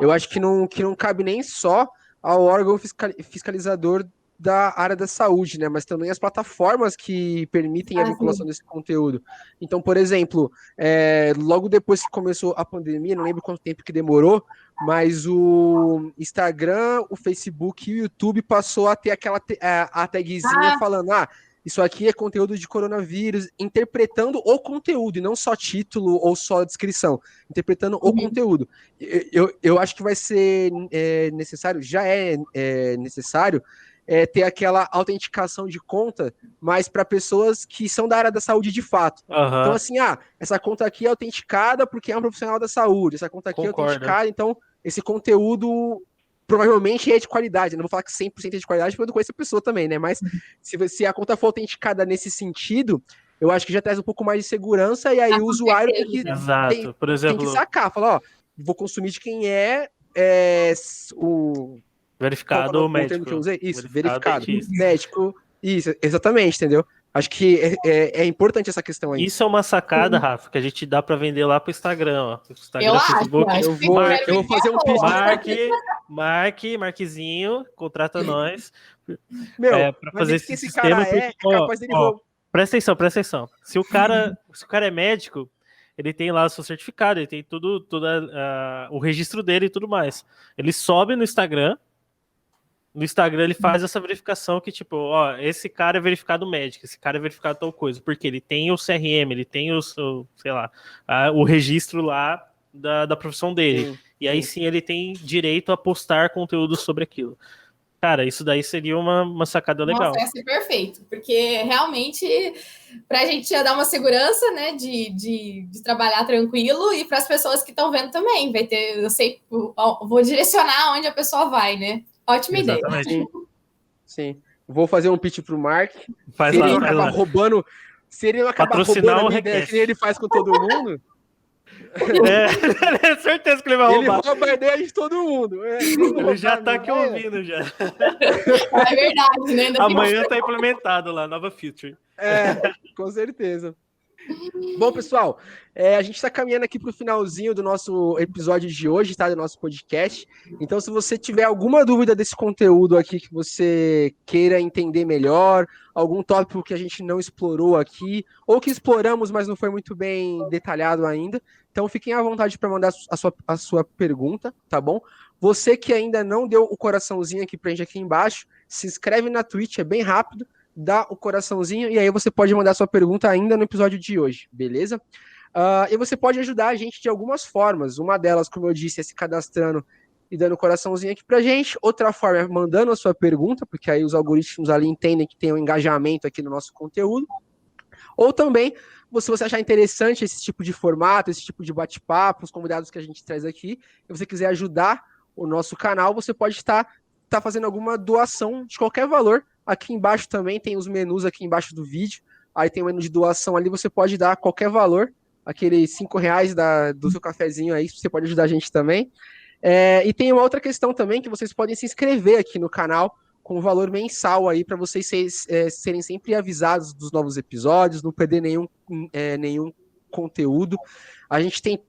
Speaker 2: eu acho que não cabe nem só ao órgão fiscalizador da área da saúde, né? Mas também as plataformas que permitem a vinculação desse conteúdo. Então, por exemplo, logo depois que começou a pandemia, não lembro quanto tempo que demorou, mas o Instagram, o Facebook e o YouTube passou a ter aquela a tagzinha falando, isso aqui é conteúdo de coronavírus, interpretando o conteúdo, e não só título ou só descrição, interpretando o conteúdo. Eu acho que vai ser necessário, já é necessário, ter aquela autenticação de conta, mas para pessoas que são da área da saúde de fato. Então, assim, essa conta aqui é autenticada porque é um profissional da saúde, essa conta aqui é autenticada, então esse conteúdo provavelmente é de qualidade. Não vou falar que 100% é de qualidade, porque eu não conheço a pessoa também, né? Mas se a conta for autenticada nesse sentido, eu acho que já traz um pouco mais de segurança, e aí o usuário
Speaker 1: Por exemplo,
Speaker 2: tem que sacar, falar, vou consumir de quem o
Speaker 1: verificado ou médico.
Speaker 2: Que eu usei? Isso, verificado. Médico, isso, exatamente, entendeu? Acho que é importante essa questão aí.
Speaker 1: Isso é uma sacada, Rafa, que a gente dá para vender lá pro Instagram, ó. Instagram,
Speaker 3: Facebook.
Speaker 2: Eu vou fazer um pitch.
Speaker 1: Marquezinho, contrata nós.
Speaker 2: Para
Speaker 1: fazer esse sistema.
Speaker 2: Capaz dele
Speaker 1: presta atenção. Se o cara é médico, ele tem lá o seu certificado, ele tem tudo o registro dele e tudo mais. Ele sobe no Instagram. No Instagram ele faz essa verificação que, tipo, esse cara é verificado médico, esse cara é verificado tal coisa, porque ele tem o CRM, ele tem o registro lá da profissão dele. E aí sim ele tem direito a postar conteúdo sobre aquilo. Cara, isso daí seria uma sacada legal.
Speaker 3: Nossa, ia ser perfeito, porque realmente pra gente já dar uma segurança, né, de trabalhar tranquilo, e para as pessoas que estão vendo também, vai ter, vou direcionar onde a pessoa vai, né? Ótima ideia.
Speaker 2: Sim. Vou fazer um pitch pro Mark.
Speaker 1: Faz
Speaker 2: se
Speaker 1: lá,
Speaker 2: ele acabar roubando, se ele não acabar roubando a ideia que ele faz com todo mundo.
Speaker 1: Certeza que ele vai roubar.
Speaker 2: Ele rouba a ideia de todo mundo.
Speaker 1: Ele já tá aqui ouvindo já.
Speaker 3: É verdade, né?
Speaker 1: Amanhã tá implementado lá, nova feature.
Speaker 2: Com certeza. Bom, pessoal, a gente está caminhando aqui para o finalzinho do nosso episódio de hoje, tá? Do nosso podcast. Então, se você tiver alguma dúvida desse conteúdo aqui que você queira entender melhor, algum tópico que a gente não explorou aqui, ou que exploramos, mas não foi muito bem detalhado ainda, então fiquem à vontade para mandar a sua pergunta, tá bom? Você que ainda não deu o coraçãozinho aqui pra gente aqui embaixo, se inscreve na Twitch, é bem rápido, dá o coraçãozinho e aí você pode mandar sua pergunta ainda no episódio de hoje, beleza? E você pode ajudar a gente de algumas formas. Uma delas, como eu disse, é se cadastrando e dando coraçãozinho aqui pra gente. Outra forma é mandando a sua pergunta, porque aí os algoritmos ali entendem que tem um engajamento aqui no nosso conteúdo. Ou também, se você achar interessante esse tipo de formato, esse tipo de bate-papo, os convidados que a gente traz aqui, e você quiser ajudar o nosso canal, você pode estar fazendo alguma doação de qualquer valor. Aqui embaixo também tem os menus aqui embaixo do vídeo. Aí tem o menu de doação ali, você pode dar qualquer valor. Aqueles R$ 5 do seu cafezinho aí, você pode ajudar a gente também. E tem uma outra questão também, que vocês podem se inscrever aqui no canal com o valor mensal aí, para vocês serem sempre avisados dos novos episódios, não perder nenhum conteúdo. A gente tem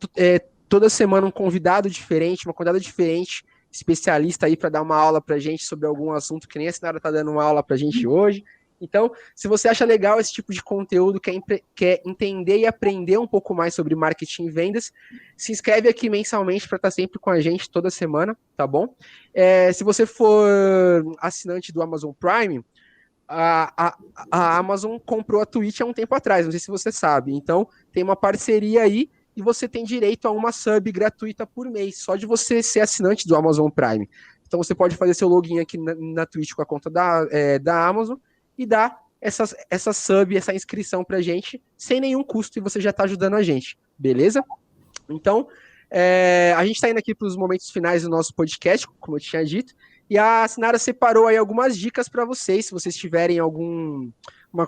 Speaker 2: toda semana um convidado diferente, uma convidada diferente, especialista aí para dar uma aula pra gente sobre algum assunto que nem a Sinara tá dando uma aula pra gente hoje. Então, se você acha legal esse tipo de conteúdo, quer entender e aprender um pouco mais sobre marketing e vendas, se inscreve aqui mensalmente para estar sempre com a gente toda semana, tá bom? Se você for assinante do Amazon Prime, a Amazon comprou a Twitch há um tempo atrás, não sei se você sabe. Então, tem uma parceria aí e você tem direito a uma sub gratuita por mês, só de você ser assinante do Amazon Prime. Então, você pode fazer seu login aqui na Twitch com a conta da Amazon e dar essa sub, essa inscrição pra gente, sem nenhum custo, e você já tá ajudando a gente, beleza? Então, a gente tá indo aqui para os momentos finais do nosso podcast, como eu tinha dito, e a Sinara separou aí algumas dicas para vocês, se vocês tiverem alguma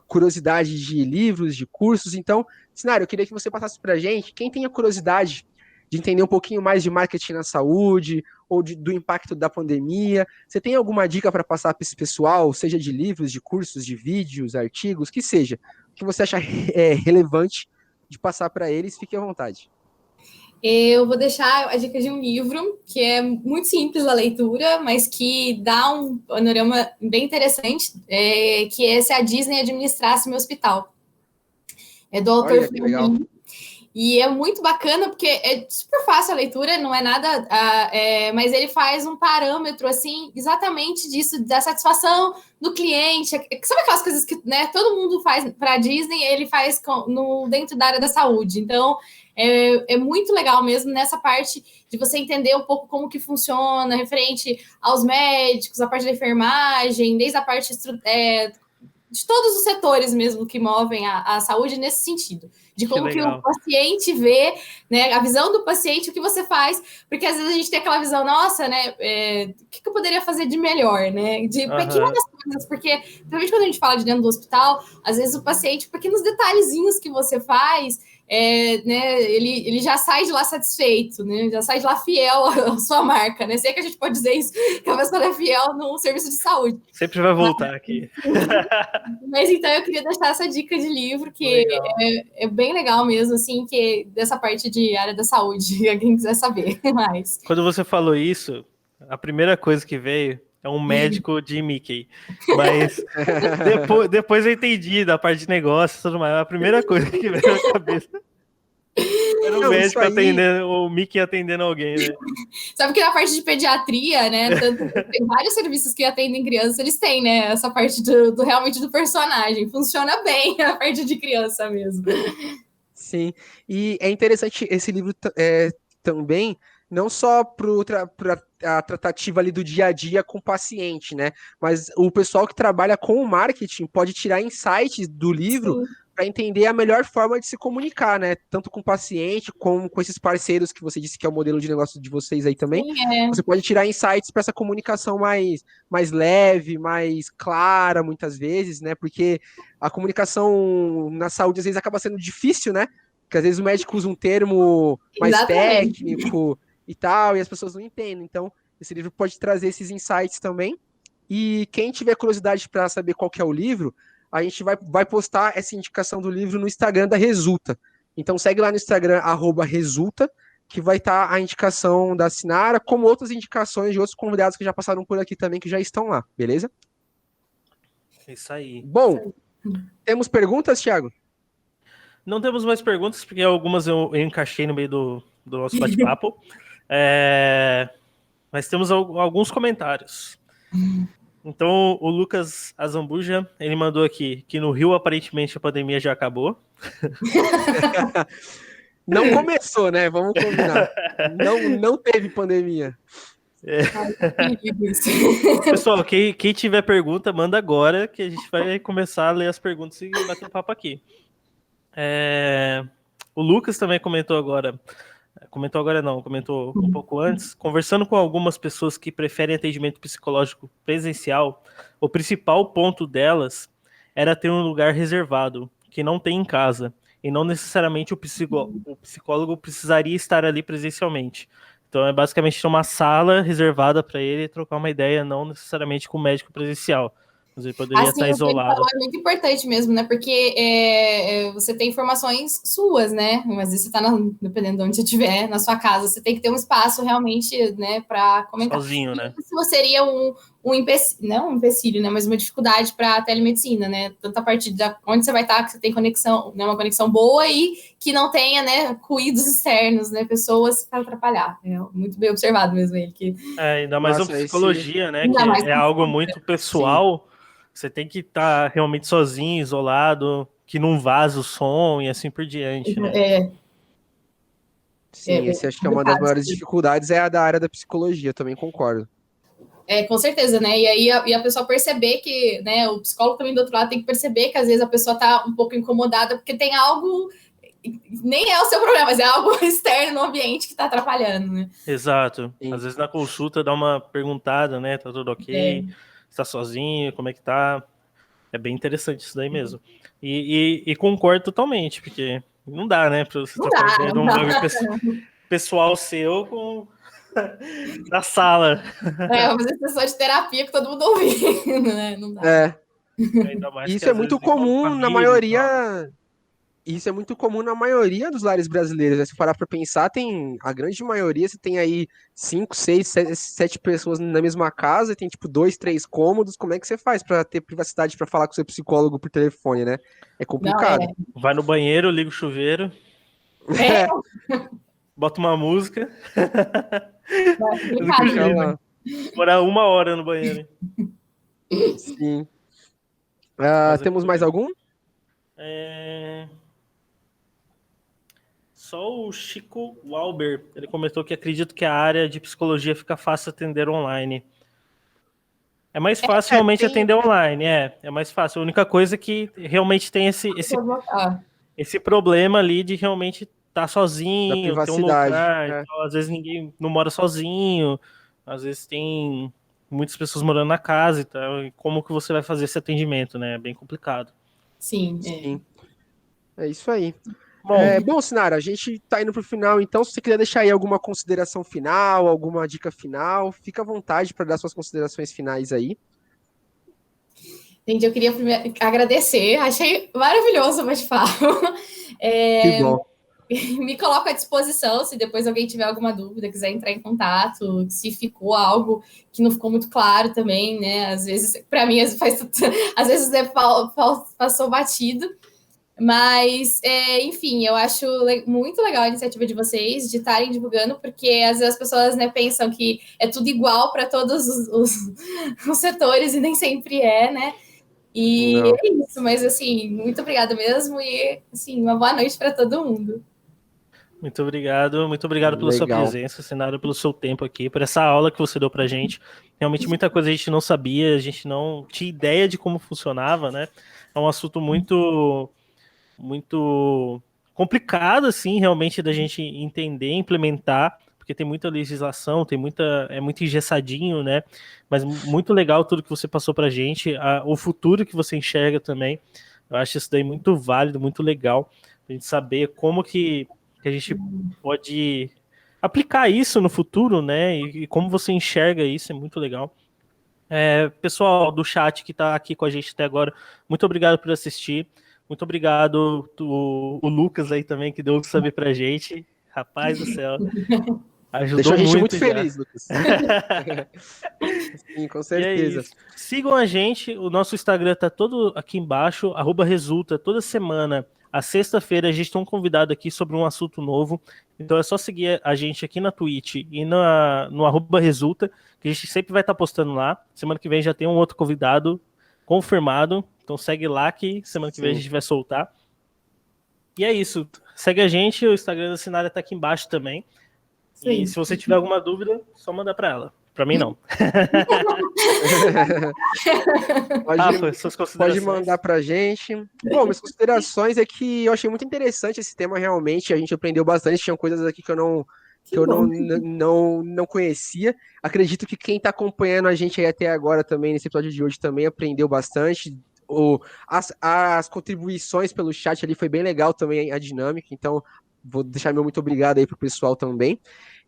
Speaker 2: curiosidade de livros, de cursos. Então, Sinara, eu queria que você passasse pra gente, quem tem a curiosidade de entender um pouquinho mais de marketing na saúde, ou do impacto da pandemia. Você tem alguma dica para passar para esse pessoal, seja de livros, de cursos, de vídeos, artigos, que seja, que você acha relevante de passar para eles? Fique à vontade.
Speaker 3: Eu vou deixar a dica de um livro que é muito simples a leitura, mas que dá um panorama bem interessante, que é Se a Disney Administrasse Meu Hospital. É do autor Phil. E é muito bacana, porque é super fácil a leitura, não é nada... mas ele faz um parâmetro, assim, exatamente disso, da satisfação do cliente. Sabe aquelas coisas que, né, todo mundo faz para a Disney, ele faz dentro da área da saúde. Então, é muito legal mesmo nessa parte de você entender um pouco como que funciona, referente aos médicos, a parte da enfermagem, desde a parte... de todos os setores mesmo que movem a saúde nesse sentido, de como que o paciente vê, né, a visão do paciente, o que você faz, porque às vezes a gente tem aquela visão, nossa, né, o que eu poderia fazer de melhor, né, de pequenas coisas, porque, principalmente quando a gente fala de dentro do hospital, às vezes o paciente, pequenos detalhezinhos que você faz, né, ele já sai de lá satisfeito, né, já sai de lá fiel à sua marca, né, sei que a gente pode dizer isso, que a pessoa é fiel no serviço de saúde.
Speaker 1: Sempre vai voltar aqui.
Speaker 3: Mas então eu queria deixar essa dica de livro, que é bem legal mesmo, assim, que dessa parte de área da saúde, quem quiser saber mais.
Speaker 1: Quando você falou isso, a primeira coisa que veio é um médico de Mickey. Mas depois eu entendi da parte de negócio e tudo mais. A primeira coisa que veio na cabeça era o médico atendendo, o Mickey atendendo alguém, né?
Speaker 3: Sabe que na parte de pediatria, né? Tem vários serviços que atendem crianças, eles têm, né? Essa parte realmente do personagem. Funciona bem a parte de criança mesmo.
Speaker 2: Sim, e é interessante esse livro também, não só para a tratativa ali do dia a dia com o paciente, né? Mas o pessoal que trabalha com o marketing pode tirar insights do livro para entender a melhor forma de se comunicar, né? Tanto com o paciente, como com esses parceiros que você disse que é o modelo de negócio de vocês aí também. Sim, Você pode tirar insights para essa comunicação mais leve, mais clara, muitas vezes, né? Porque a comunicação na saúde às vezes acaba sendo difícil, né? Porque às vezes o médico usa um termo mais técnico e tal, e as pessoas não entendem. Então, esse livro pode trazer esses insights também. E quem tiver curiosidade para saber qual que é o livro, a gente vai postar essa indicação do livro no Instagram da Resulta. Então segue lá no Instagram, @Resulta, que vai estar a indicação da Sinara, como outras indicações de outros convidados que já passaram por aqui também, que já estão lá, beleza?
Speaker 1: Isso aí.
Speaker 2: Bom, temos perguntas, Thiago?
Speaker 1: Não temos mais perguntas, porque algumas eu encaixei no meio do nosso bate-papo. Mas temos alguns comentários. Então, o Lucas Azambuja, ele mandou aqui que no Rio, aparentemente, a pandemia já acabou.
Speaker 2: Não começou, né? Vamos combinar. Não teve pandemia.
Speaker 1: Pessoal, quem tiver pergunta, manda agora, que a gente vai começar a ler as perguntas e bater um papo aqui. O Lucas também comentou agora. Comentou um pouco antes. Conversando com algumas pessoas que preferem atendimento psicológico presencial, o principal ponto delas era ter um lugar reservado, que não tem em casa, e não necessariamente o psicólogo precisaria estar ali presencialmente. Então é basicamente ter uma sala reservada para ele trocar uma ideia, não necessariamente com o médico presencial. Mas ele poderia estar isolado.
Speaker 3: É muito importante mesmo, né? Porque você tem informações suas, né? Mas você está, dependendo de onde você estiver, na sua casa, você tem que ter um espaço realmente, né, para comentar.
Speaker 1: Sozinho, né?
Speaker 3: Isso seria um empecilho, não um empecilho, né? Mas uma dificuldade para a telemedicina, né? Tanto a partir de onde você vai estar, que você tem conexão, né? Uma conexão boa e que não tenha, né, ruídos externos, né? Pessoas para atrapalhar. É muito bem observado mesmo ele.
Speaker 1: Ainda mais a psicologia, né? Que é algo muito pessoal. Sim. Você tem que estar realmente sozinho, isolado, que não vaza o som e assim por diante, né?
Speaker 2: Sim, esse acho que é uma das maiores dificuldades, é a da área da psicologia, também concordo.
Speaker 3: Com certeza, né? E aí a pessoa perceber que, né, o psicólogo também do outro lado tem que perceber que às vezes a pessoa tá um pouco incomodada porque tem algo, nem é o seu problema, mas é algo externo no ambiente que tá atrapalhando, né?
Speaker 1: Exato. Sim. Às vezes na consulta dá uma perguntada, né? Tá tudo ok? Está sozinho? Como é que tá? É bem interessante isso daí mesmo. E concordo totalmente, porque não dá, né? Pra você trocar ideia de um bagulho pessoal seu com na sala.
Speaker 3: Vamos fazer sessão de terapia com todo mundo ouvindo, né? Não dá.
Speaker 2: Isso é muito comum na maioria. Isso é muito comum na maioria dos lares brasileiros. Né? Se parar para pensar, tem a grande maioria, você tem aí 5, 6, 7 pessoas na mesma casa, tem tipo 2, 3 cômodos. Como é que você faz para ter privacidade para falar com seu psicólogo por telefone, né? É complicado.
Speaker 3: Não,
Speaker 1: Vai no banheiro, liga o chuveiro. Bota uma música. Morar 1 hora no banheiro.
Speaker 2: Sim. Temos mais algum?
Speaker 1: Só o Chico Walber, ele comentou que acredito que a área de psicologia fica fácil atender online. É mais fácil realmente atender online, é mais fácil. A única coisa é que realmente tem esse problema ali de realmente estar sozinho, ter um lugar. Então, às vezes ninguém não mora sozinho, às vezes tem muitas pessoas morando na casa e tal. E como que você vai fazer esse atendimento, né? É bem complicado.
Speaker 3: Sim.
Speaker 2: É isso aí. Bom, Sinara, a gente tá indo pro final, então se você quiser deixar aí alguma consideração final, alguma dica final, fica à vontade para dar suas considerações finais aí.
Speaker 3: Gente, eu queria primeiro agradecer, achei maravilhoso o bate-papo.
Speaker 2: Que bom.
Speaker 3: Me coloco à disposição, se depois alguém tiver alguma dúvida, quiser entrar em contato, se ficou algo que não ficou muito claro também, né? Às vezes, para mim, às vezes passou batido. Mas, enfim, eu acho muito legal a iniciativa de vocês de estarem divulgando, porque às vezes as pessoas, né, pensam que é tudo igual para todos os setores e nem sempre é, né? E é isso, mas assim, muito obrigada mesmo e assim, uma boa noite para todo mundo.
Speaker 1: Muito obrigado pela sua presença, Sinara, pelo seu tempo aqui, por essa aula que você deu pra gente. Realmente muita coisa a gente não sabia, a gente não tinha ideia de como funcionava, né? É um assunto muito complicado, assim, realmente, da gente entender, implementar, porque tem muita legislação, é muito engessadinho, né? Mas muito legal tudo que você passou pra gente, o futuro que você enxerga também. Eu acho isso daí muito válido, muito legal, a gente saber como que a gente pode aplicar isso no futuro, né? E como você enxerga isso, é muito legal. Pessoal do chat que está aqui com a gente até agora, muito obrigado por assistir. Muito obrigado o Lucas aí também, que deu o saber pra gente. Rapaz do céu, ajudou
Speaker 2: Deixou a gente
Speaker 1: muito
Speaker 2: muito
Speaker 1: já.
Speaker 2: feliz, Lucas. Sim, com
Speaker 1: E é
Speaker 2: certeza.
Speaker 1: isso. Sigam a gente, o nosso Instagram tá todo aqui embaixo, @resulta. Toda semana, às sexta-feira, a gente tem um convidado aqui sobre um assunto novo. Então é só seguir a gente aqui na Twitch e no @resulta, que a gente sempre vai estar postando lá. Semana que vem já tem um outro convidado confirmado. Então segue lá que semana que vem a
Speaker 2: Sim.
Speaker 1: gente vai soltar. E é isso. Segue a gente, o Instagram da Sinara tá aqui embaixo também.
Speaker 3: Sim.
Speaker 1: E se você tiver alguma dúvida, só mandar para ela. Para mim, não. Rafa, suas
Speaker 2: Pode
Speaker 1: considerações.
Speaker 2: mandar pra gente. Bom, minhas considerações é que eu achei muito interessante esse tema realmente. A gente aprendeu bastante, tinham coisas aqui que eu não
Speaker 3: Que bom.
Speaker 2: não conhecia. Acredito que quem está acompanhando a gente aí até agora também, nesse episódio de hoje, também aprendeu bastante. As contribuições pelo chat ali foi bem legal também, a dinâmica. Então, vou deixar meu muito obrigado aí pro pessoal também.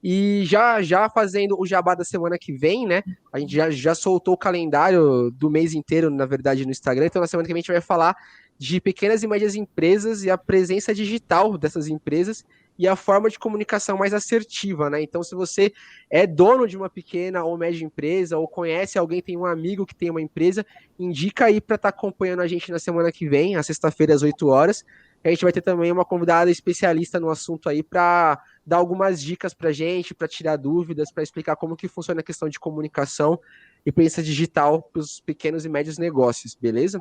Speaker 2: E já fazendo o jabá da semana que vem, né? A gente já soltou o calendário do mês inteiro, na verdade, no Instagram. Então, na semana que vem, a gente vai falar de pequenas e médias empresas e a presença digital dessas empresas e a forma de comunicação mais assertiva, né? Então, se você é dono de uma pequena ou média empresa, ou conhece alguém, tem um amigo que tem uma empresa, indica aí para estar acompanhando a gente na semana que vem, às sexta-feira, às 8 horas. A gente vai ter também uma convidada especialista no assunto aí para dar algumas dicas para a gente, para tirar dúvidas, para explicar como que funciona a questão de comunicação e presença digital para os pequenos e médios negócios, beleza?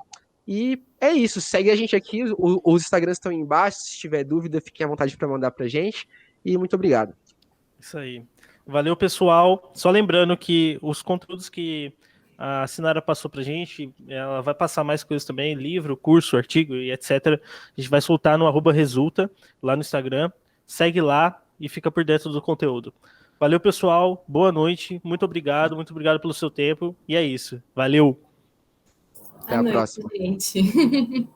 Speaker 2: E é isso, segue a gente aqui, os Instagrams estão aí embaixo, se tiver dúvida, fiquem à vontade para mandar para a gente, e muito obrigado.
Speaker 1: Isso aí. Valeu, pessoal. Só lembrando que os conteúdos que a Sinara passou pra gente, ela vai passar mais coisas também, livro, curso, artigo e etc. A gente vai soltar no @resulta, lá no Instagram. Segue lá e fica por dentro do conteúdo. Valeu, pessoal. Boa noite. Muito obrigado pelo seu tempo. E é isso. Valeu.
Speaker 2: Até a próxima.
Speaker 3: Boa noite, gente.